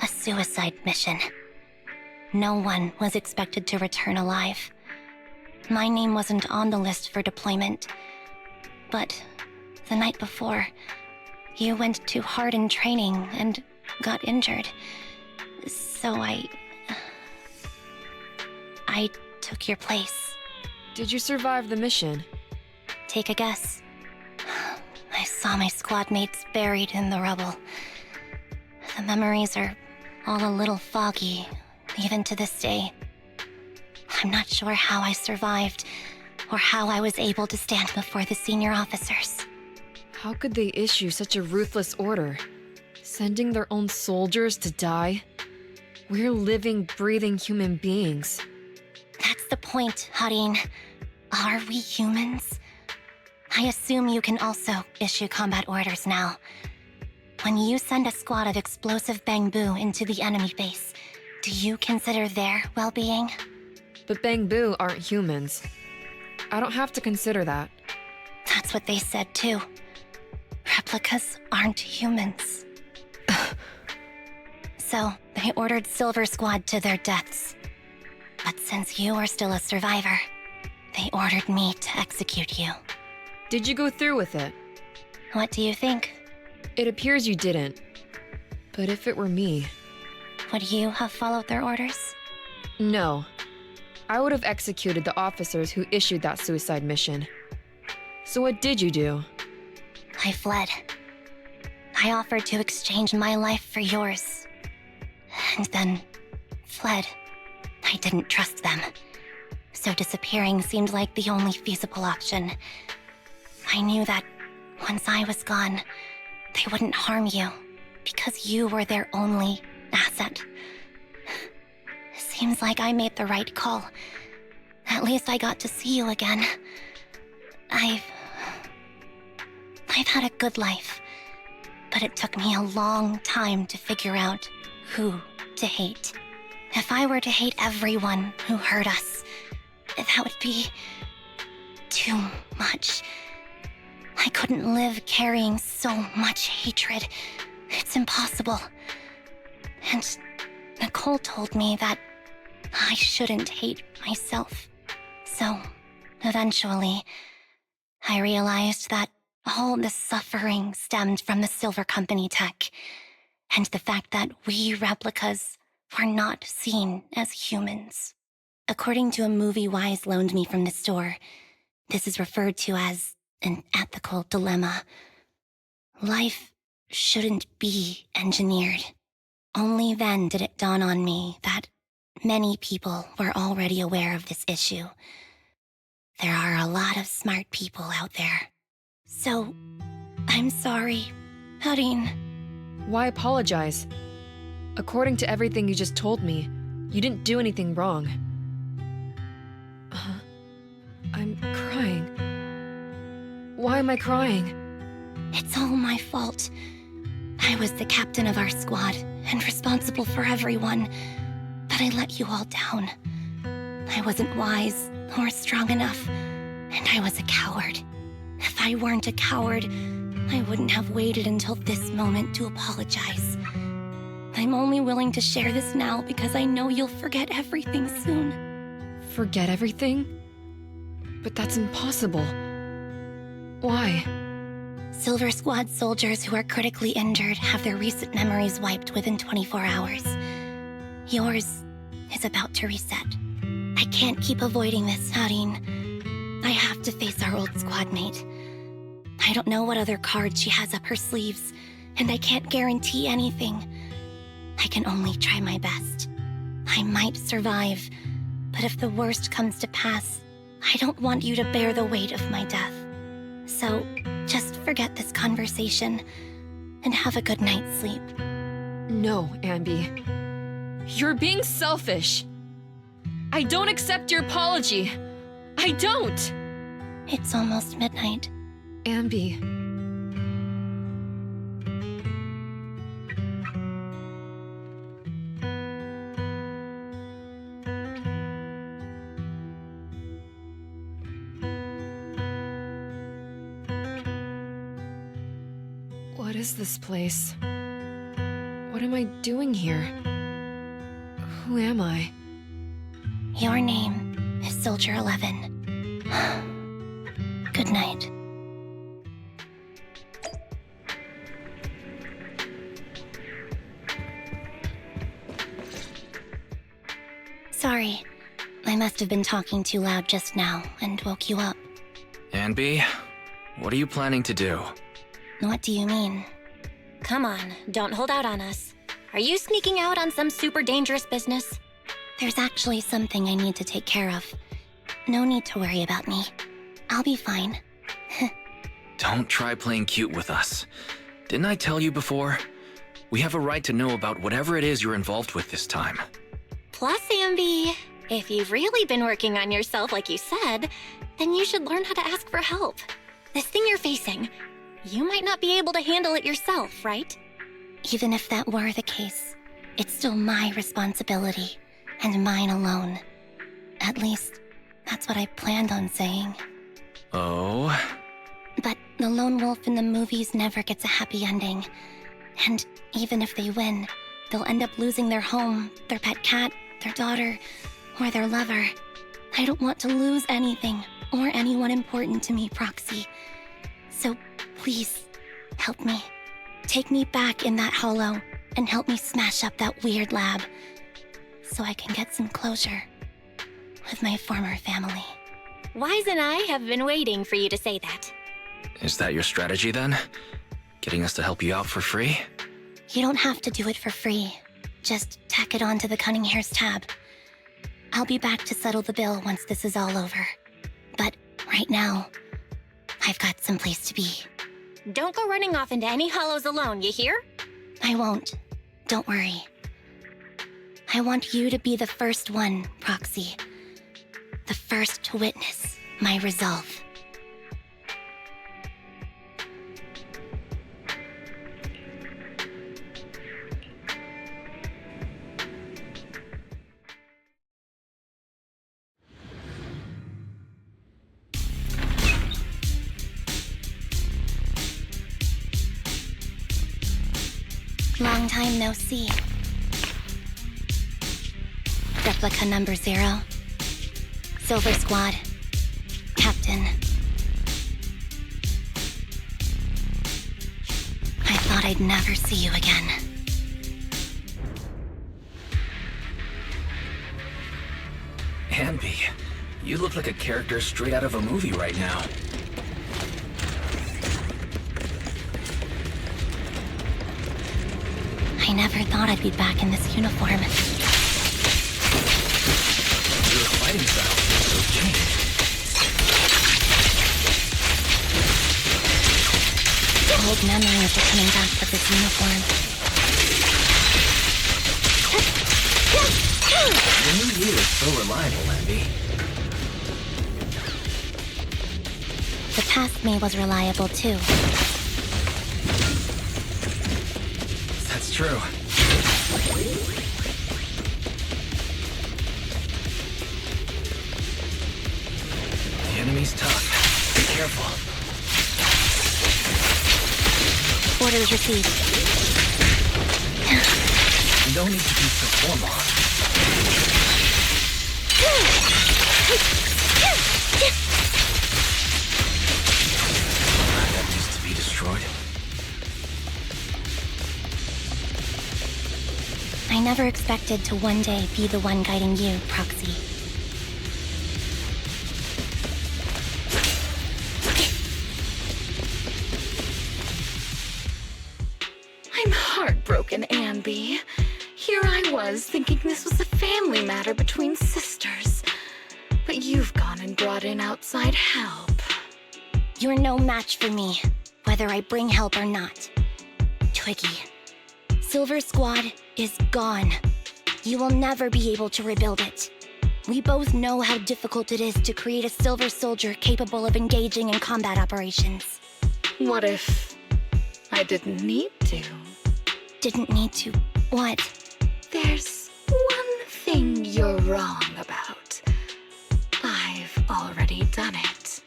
a suicide mission. No one was expected to return alive. My name wasn't on the list for deployment. But the night before, you went too hard in training and got injured. So I took your place. Did you survive the mission? Take a guess. I saw my squad mates buried in the rubble. The memories are all a little foggy, even to this day. I'm not sure how I survived, or how I was able to stand before the senior officers. How could they issue such a ruthless order? Sending their own soldiers to die? We're living, breathing human beings. That's the point, Harin. Are we humans? I assume you can also issue combat orders now. When you send a squad of explosive bamboo into the enemy base, do you consider their well-being? But Bangbu aren't humans. I don't have to consider that. That's what they said too. Replicas aren't humans. So, they ordered Silver Squad to their deaths. But since you are still a survivor, they ordered me to execute you. Did you go through with it? What do you think? It appears you didn't. But if it were me... Would you have followed their orders? No. I would have executed the officers who issued that suicide mission. So what did you do? I fled. I offered to exchange my life for yours. And then fled. I didn't trust them. So disappearing seemed like the only feasible option. I knew that once I was gone, they wouldn't harm you, because you were their only asset. Seems like I made the right call. At least I got to see you again. I've had a good life, but it took me a long time to figure out who to hate. If I were to hate everyone who hurt us, that would be too much. I couldn't live carrying so much hatred. It's impossible. And Nicole told me that I shouldn't hate myself. So, eventually, I realized that all the suffering stemmed from the Silver Company tech, and the fact that we replicas were not seen as humans. According to a movie Wise loaned me from the store, this is referred to as an ethical dilemma. Life shouldn't be engineered. Only then did it dawn on me that many people were already aware of this issue. There are a lot of smart people out there. So, I'm sorry, Harin. Why apologize? According to everything you just told me, you didn't do anything wrong. I'm crying. Why am I crying? It's all my fault. I was the captain of our squad and responsible for everyone, but I let you all down. I wasn't wise or strong enough, and I was a coward. If I weren't a coward, I wouldn't have waited until this moment to apologize. I'm only willing to share this now because I know you'll forget everything soon. Forget everything? But that's impossible. Why? Silver Squad soldiers who are critically injured have their recent memories wiped within 24 hours. Yours is about to reset. I can't keep avoiding this, Harin. I have to face our old squad mate. I don't know what other cards she has up her sleeves, and I can't guarantee anything. I can only try my best. I might survive, but if the worst comes to pass, I don't want you to bear the weight of my death. So, just forget this conversation, and have a good night's sleep. No, Ambi. You're being selfish. I don't accept your apology. I don't! It's almost midnight. Ambi. What is this place? What am I doing here? Who am I? Your name is Soldier 11. Good night. Sorry, I must have been talking too loud just now and woke you up. Anby, what are you planning to do? What do you mean? Come on, don't hold out on us. Are you sneaking out on some super dangerous business? There's actually something I need to take care of. No need to worry about me. I'll be fine. Don't try playing cute with us. Didn't I tell you before? We have a right to know about whatever it is you're involved with this time. Plus, Ambi, if you've really been working on yourself like you said, then you should learn how to ask for help. This thing you're facing, you might not be able to handle it yourself, right? Even if that were the case, it's still my responsibility, and mine alone. At least, that's what I planned on saying. Oh? But the lone wolf in the movies never gets a happy ending. And even if they win, they'll end up losing their home, their pet cat, their daughter, or their lover. I don't want to lose anything, or anyone important to me, Proxy. So please, help me. Take me back in that hollow, and help me smash up that weird lab, so I can get some closure with my former family. Wise and I have been waiting for you to say that. Is that your strategy then? Getting us to help you out for free? You don't have to do it for free. Just tack it on to the Cunning Hair's tab. I'll be back to settle the bill once this is all over. But right now, I've got someplace to be. Don't go running off into any hollows alone, you hear? I won't. Don't worry. I want you to be the first one, Proxy. The first to witness my resolve. Long time no see. Replica number 0. Silver Squad. Captain. I thought I'd never see you again. Anby, you look like a character straight out of a movie right now. I never thought I'd be back in this uniform. Your fighting style seems so changed. Old memories are coming back with this uniform. The new you is so reliable, Anby. The past me was reliable too. That's true. The enemy's tough. Be careful. Orders received. No need to be so formal. never expected to one day be the one guiding you, Proxy. I'm heartbroken, Ambi. Here I was, thinking this was a family matter between sisters. But you've gone and brought in outside help. You're no match for me, whether I bring help or not. Twiggy, Silver Squad is gone. You will never be able to rebuild it. We both know how difficult it is to create a Silver Soldier capable of engaging in combat operations. What if I didn't need to? Didn't need to. What? There's one thing you're wrong about. I've already done it.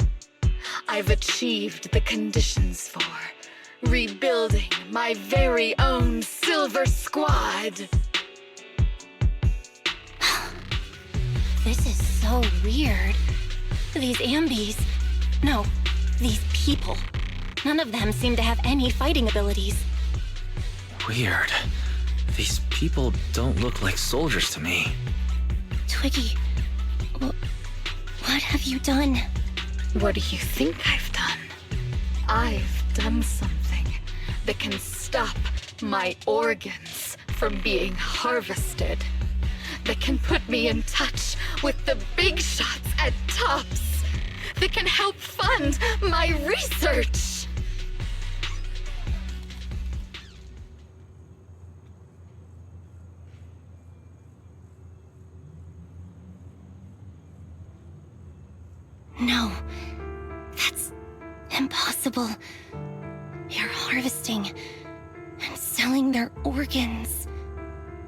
I've achieved the conditions for rebuilding my very own Silver Squad. This is so weird. These Ambis... No, these people. None of them seem to have any fighting abilities. Weird. These people don't look like soldiers to me. Twiggy, what have you done? What do you think I've done? I've done something that can stop my organs from being harvested. That can put me in touch with the big shots at TOPS. That can help fund my research. No, that's impossible. You're harvesting and selling their organs.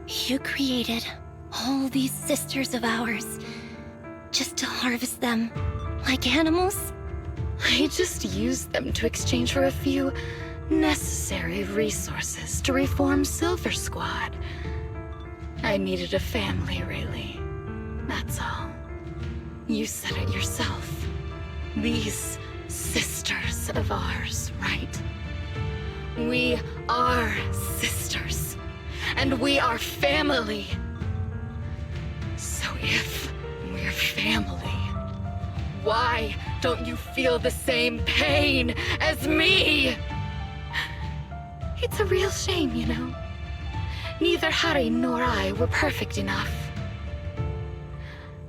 You created all these sisters of ours just to harvest them like animals? I just used them to exchange for a few necessary resources to reform Silver Squad. I needed a family, really. That's all. You said it yourself. These sisters of ours, right? We are sisters, and we are family. So if we're family, why don't you feel the same pain as me? It's a real shame, you know. Neither Harry nor I were perfect enough.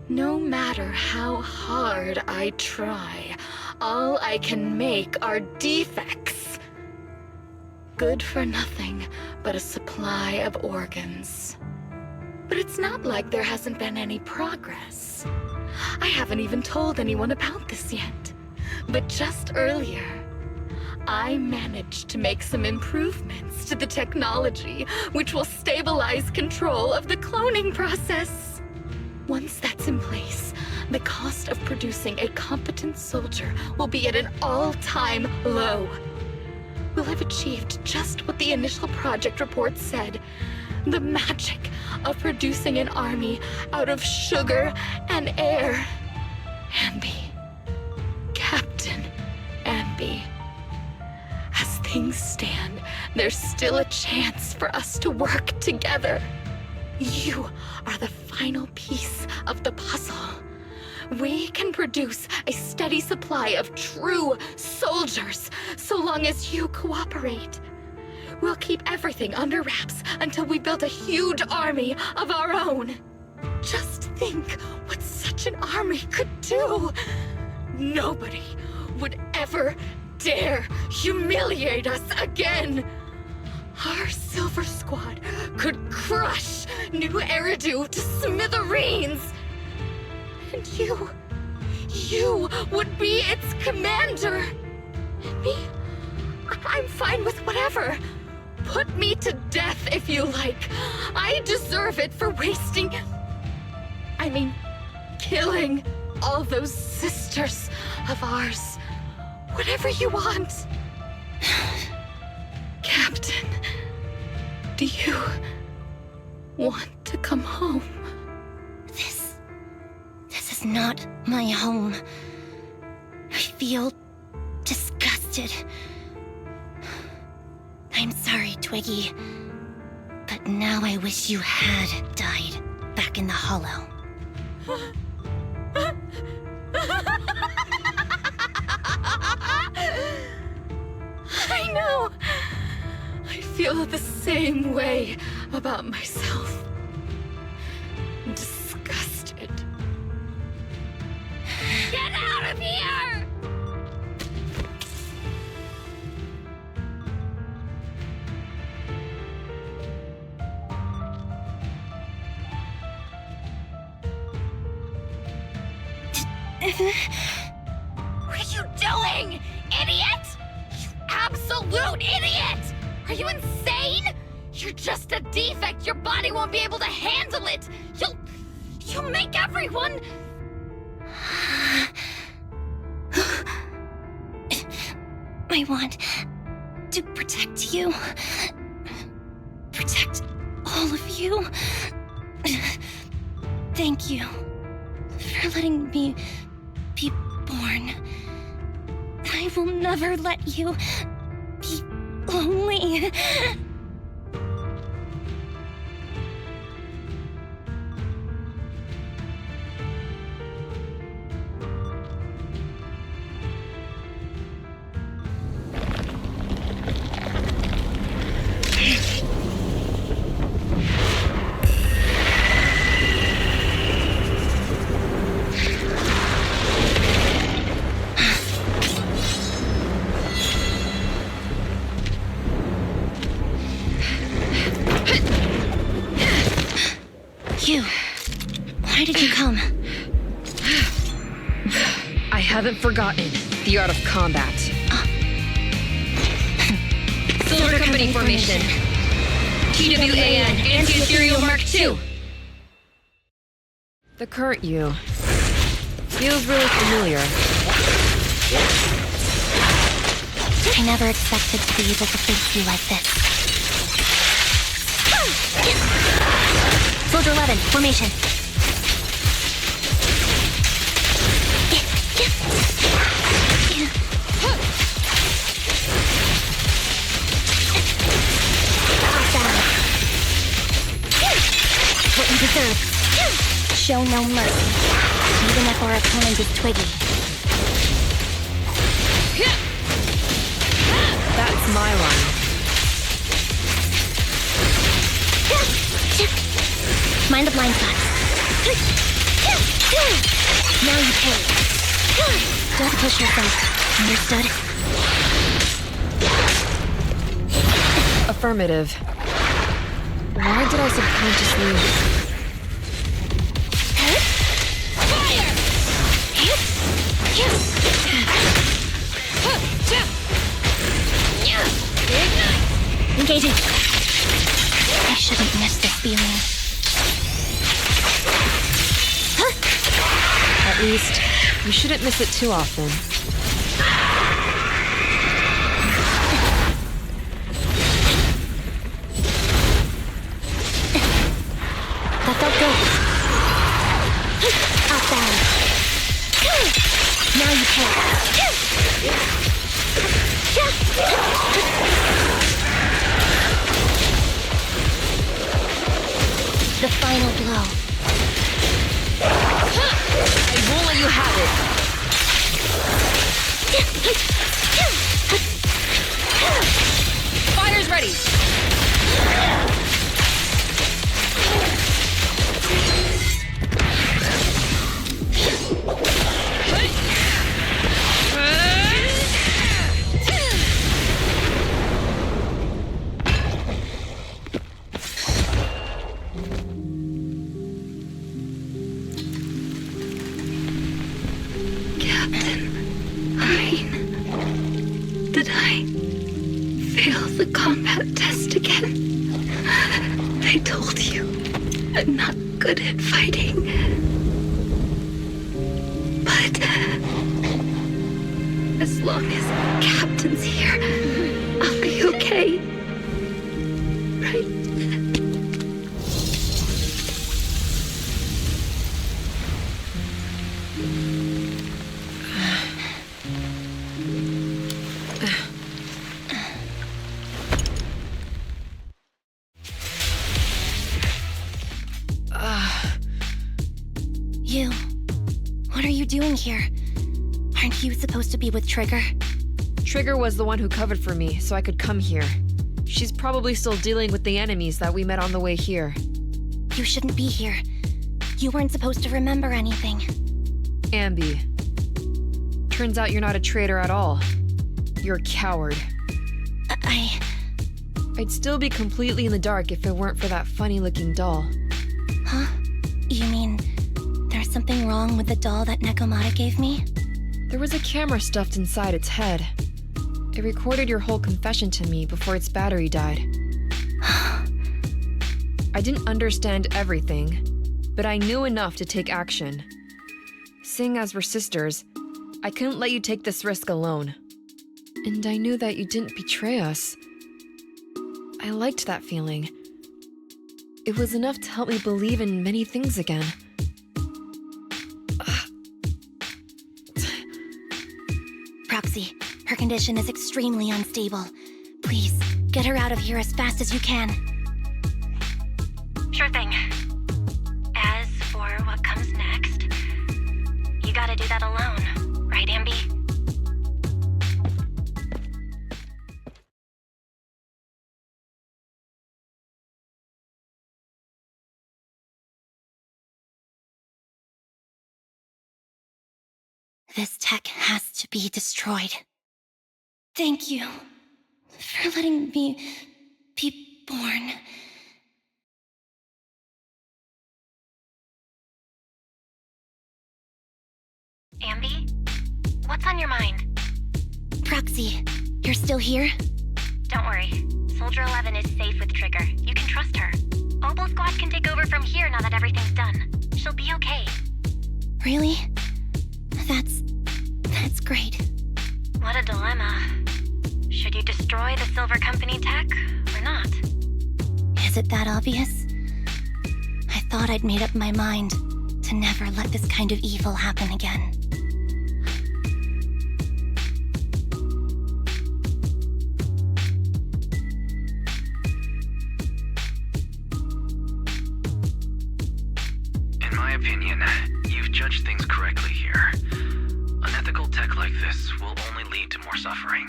No matter how hard I try, all I can make are defects. Good for nothing but a supply of organs. But it's not like there hasn't been any progress. I haven't even told anyone about this yet. But just earlier, I managed to make some improvements to the technology which will stabilize control of the cloning process. Once that's in place, the cost of producing a competent soldier will be at an all-time low. We'll have achieved just what the initial project report said. The magic of producing an army out of sugar and air. Ambi. Captain Ambi. As things stand, there's still a chance for us to work together. You are the final piece of the puzzle. We can produce a steady supply of true soldiers so long as you cooperate. We'll keep everything under wraps until we build a huge army of our own. Just think what such an army could do. Nobody would ever dare humiliate us again. Our Silver Squad could crush New Eridu to smithereens. And you would be its commander. And me, I'm fine with whatever. Put me to death if you like. I deserve it for killing all those sisters of ours. Whatever you want. Captain, do you want to come home? This is not my home. I feel disgusted. I'm sorry, Twiggy, but Now I wish you had died back in the hollow. I know! I feel the same way about myself. Disgusted. Get out of here! What are you doing, idiot? You absolute idiot! Are you insane? You're just a defect. Your body won't be able to handle it. You'll make everyone... I want to protect you. Protect all of you. Thank you for letting me be born. I will never let you be lonely. Why did you come? I haven't forgotten the art of combat. Silver Company formation. TWAN, Anti-Ethereal Mark II. The current you feels really familiar. I never expected to be able to face you like this. Soldier 11, formation. What you deserve. Show no mercy, even if our opponent is twiggy. That's my line. Mind the blind spots. Now you pay. Don't push yourself. Understood? Affirmative. Why did I subconsciously... Engaging. I shouldn't miss this feeling. At least, you shouldn't miss it too often. That felt good. Outbound. Now you pay. The final blow. I won't let you have it. Fire's ready. Did I fail the combat test again? I told you, I'm not good at fighting. But as long as Captain's here, I'll be okay. Right? What are you doing here? Aren't you supposed to be with Trigger? Trigger was the one who covered for me, so I could come here. She's probably still dealing with the enemies that we met on the way here. You shouldn't be here. You weren't supposed to remember anything. Ambi. Turns out you're not a traitor at all. You're a coward. I'd still be completely in the dark if it weren't for that funny-looking doll. Huh? You mean there's something wrong with the doll that Nekomata gave me? There was a camera stuffed inside its head. It recorded your whole confession to me before its battery died. I didn't understand everything, but I knew enough to take action. Seeing as we're sisters, I couldn't let you take this risk alone. And I knew that you didn't betray us. I liked that feeling. It was enough to help me believe in many things again. Proxy, her condition is extremely unstable. Please, get her out of here as fast as you can. Sure thing. As for what comes next, you gotta do that alone, right, Ambi? This tech has to be destroyed. Thank you for letting me be born. Ambi? What's on your mind? Proxy, you're still here? Don't worry. Soldier 11 is safe with Trigger. You can trust her. Opal Squad can take over from here now that everything's done. She'll be okay. Really? That's great. What a dilemma. Should you destroy the Silver Company tech, or not? Is it that obvious? I thought I'd made up my mind to never let this kind of evil happen again. In my opinion, you've judged things correctly here. Unethical tech like this will only lead to more suffering.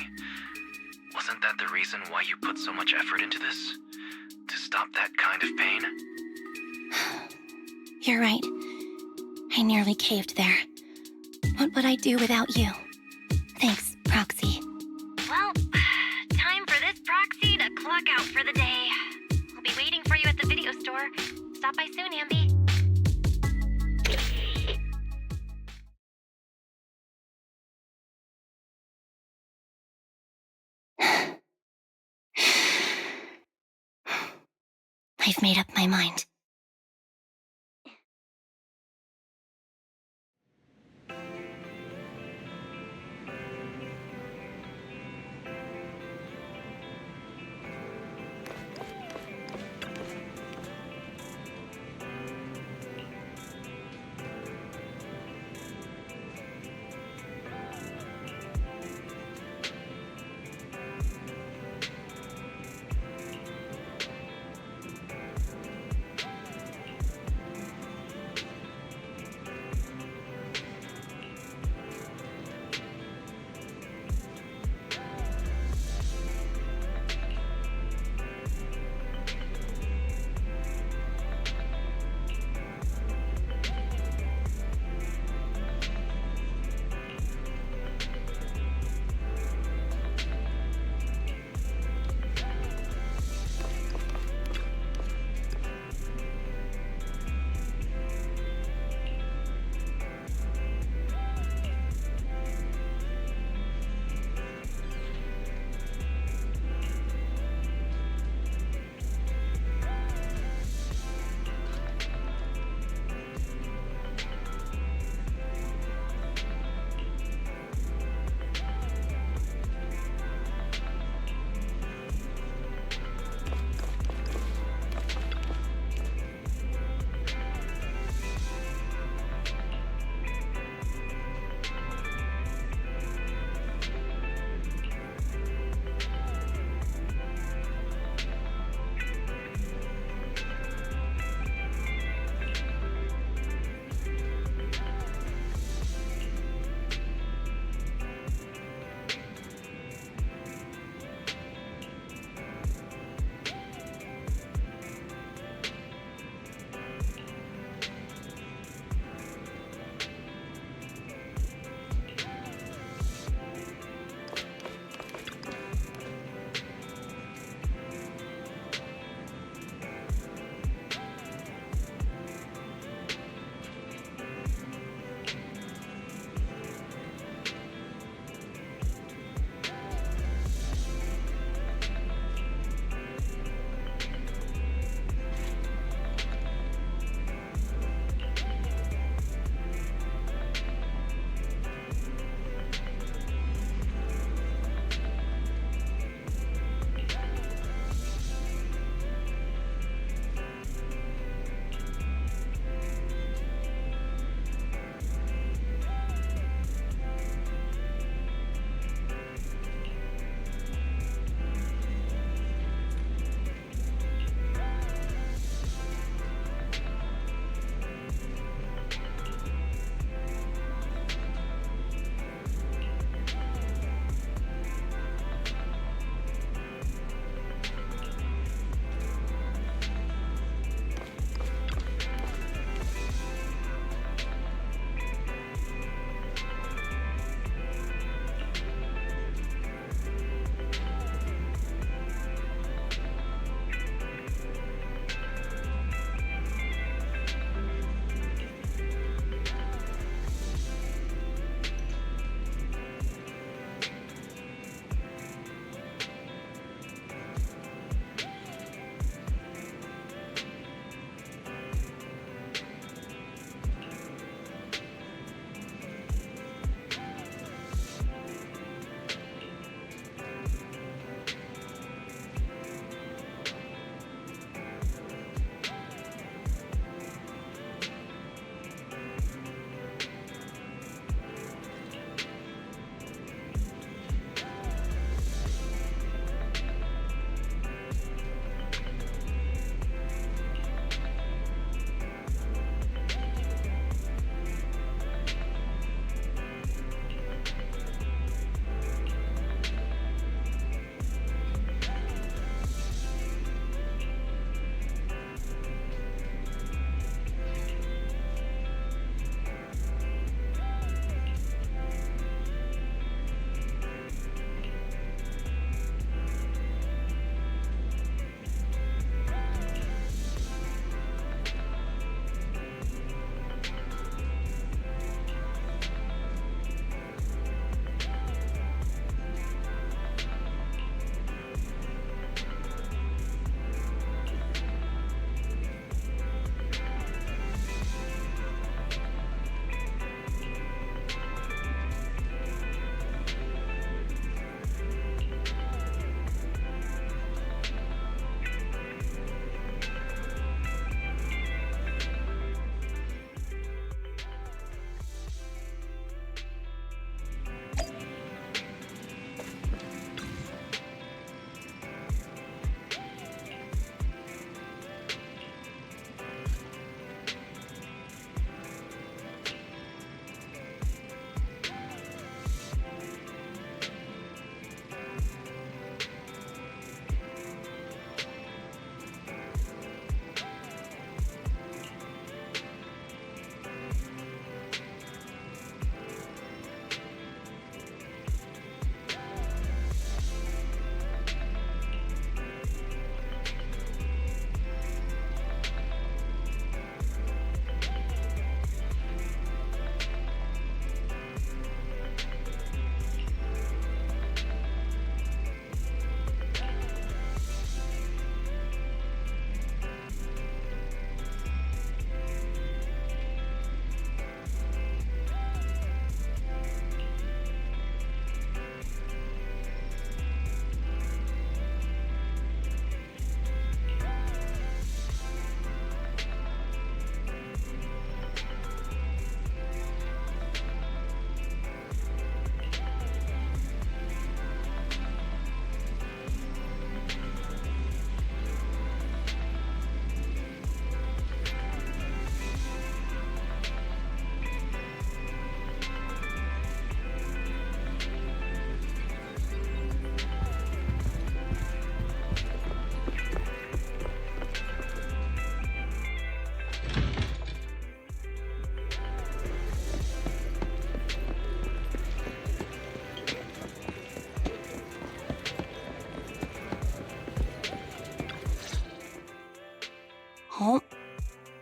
Wasn't that the reason why you put so much effort into this? To stop that kind of pain? You're right. I nearly caved there. What would I do without you? Thanks, Proxy. Well, time for this Proxy to clock out for the day. I'll be waiting for you at the video store. Stop by soon, Ambi. I've made up my mind.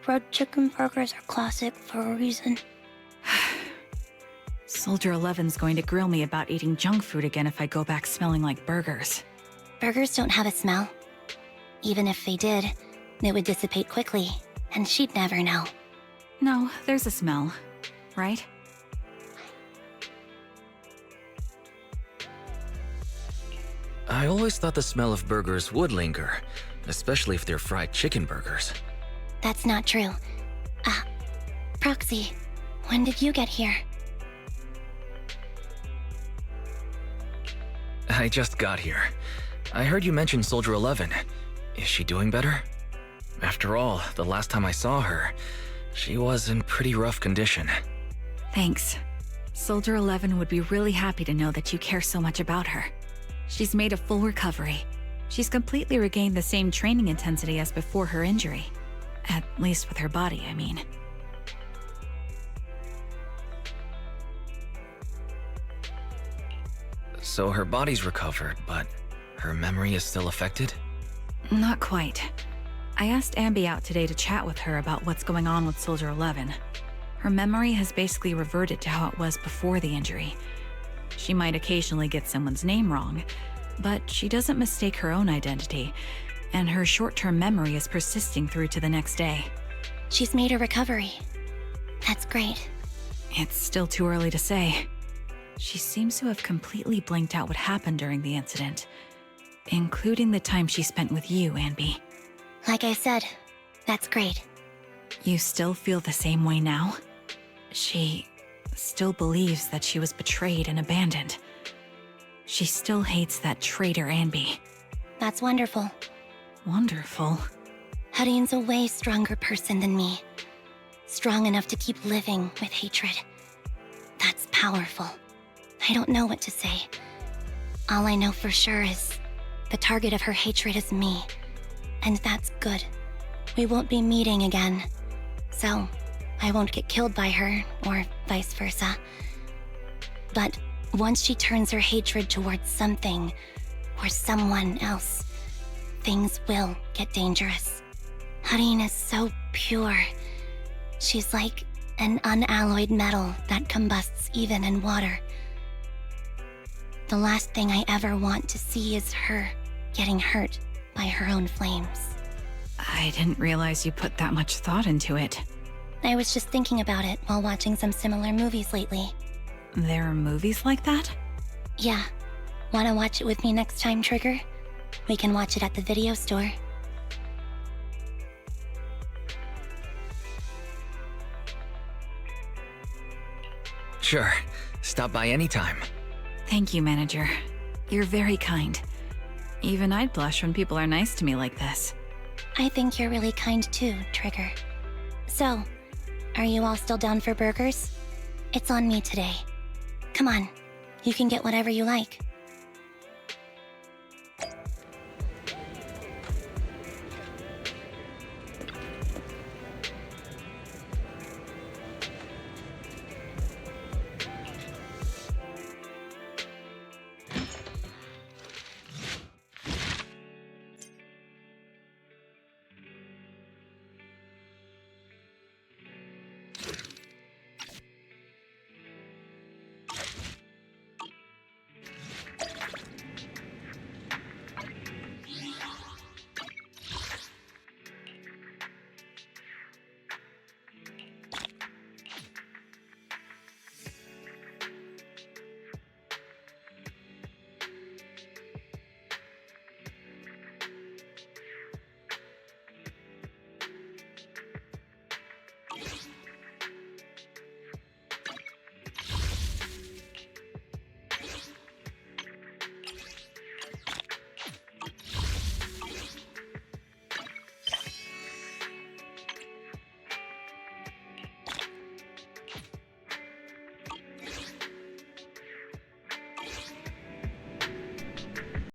red chicken burgers are classic for a reason. Soldier 11's going to grill me about eating junk food again if I go back smelling like burgers. Burgers don't have a smell. Even if they did, it would dissipate quickly, and she'd never know. No, there's a smell, right? I always thought the smell of burgers would linger, especially if they're fried chicken burgers. That's not true. Proxy, when did you get here? I just got here. I heard you mention Soldier 11. Is she doing better? After all, the last time I saw her, she was in pretty rough condition. Thanks. Soldier 11 would be really happy to know that you care so much about her. She's made a full recovery. She's completely regained the same training intensity as before her injury. At least with her body, I mean. So her body's recovered, but her memory is still affected? Not quite. I asked Ambi out today to chat with her about what's going on with Soldier 11. Her memory has basically reverted to how it was before the injury. She might occasionally get someone's name wrong, but she doesn't mistake her own identity, and her short-term memory is persisting through to the next day. She's made a recovery. That's great. It's still too early to say. She seems to have completely blanked out what happened during the incident, including the time she spent with you, Ambi. Like I said, that's great. You still feel the same way now? She still believes that she was betrayed and abandoned. She still hates that traitor Ambi. That's wonderful. Wonderful. Hadian's a way stronger person than me. Strong enough to keep living with hatred. That's powerful. I don't know what to say. All I know for sure is the target of her hatred is me. And that's good. We won't be meeting again. So, I won't get killed by her, or vice versa. But once she turns her hatred towards something, or someone else, things will get dangerous. Hadian is so pure. She's like an unalloyed metal that combusts even in water. The last thing I ever want to see is her getting hurt by her own flames. I didn't realize you put that much thought into it. I was just thinking about it while watching some similar movies lately. There are movies like that? Yeah. Wanna watch it with me next time, Trigger? We can watch it at the video store. Sure. Stop by anytime. Thank you, Manager. You're very kind. Even I'd blush when people are nice to me like this. I think you're really kind too, Trigger. So, are you all still down for burgers? It's on me today. Come on, you can get whatever you like.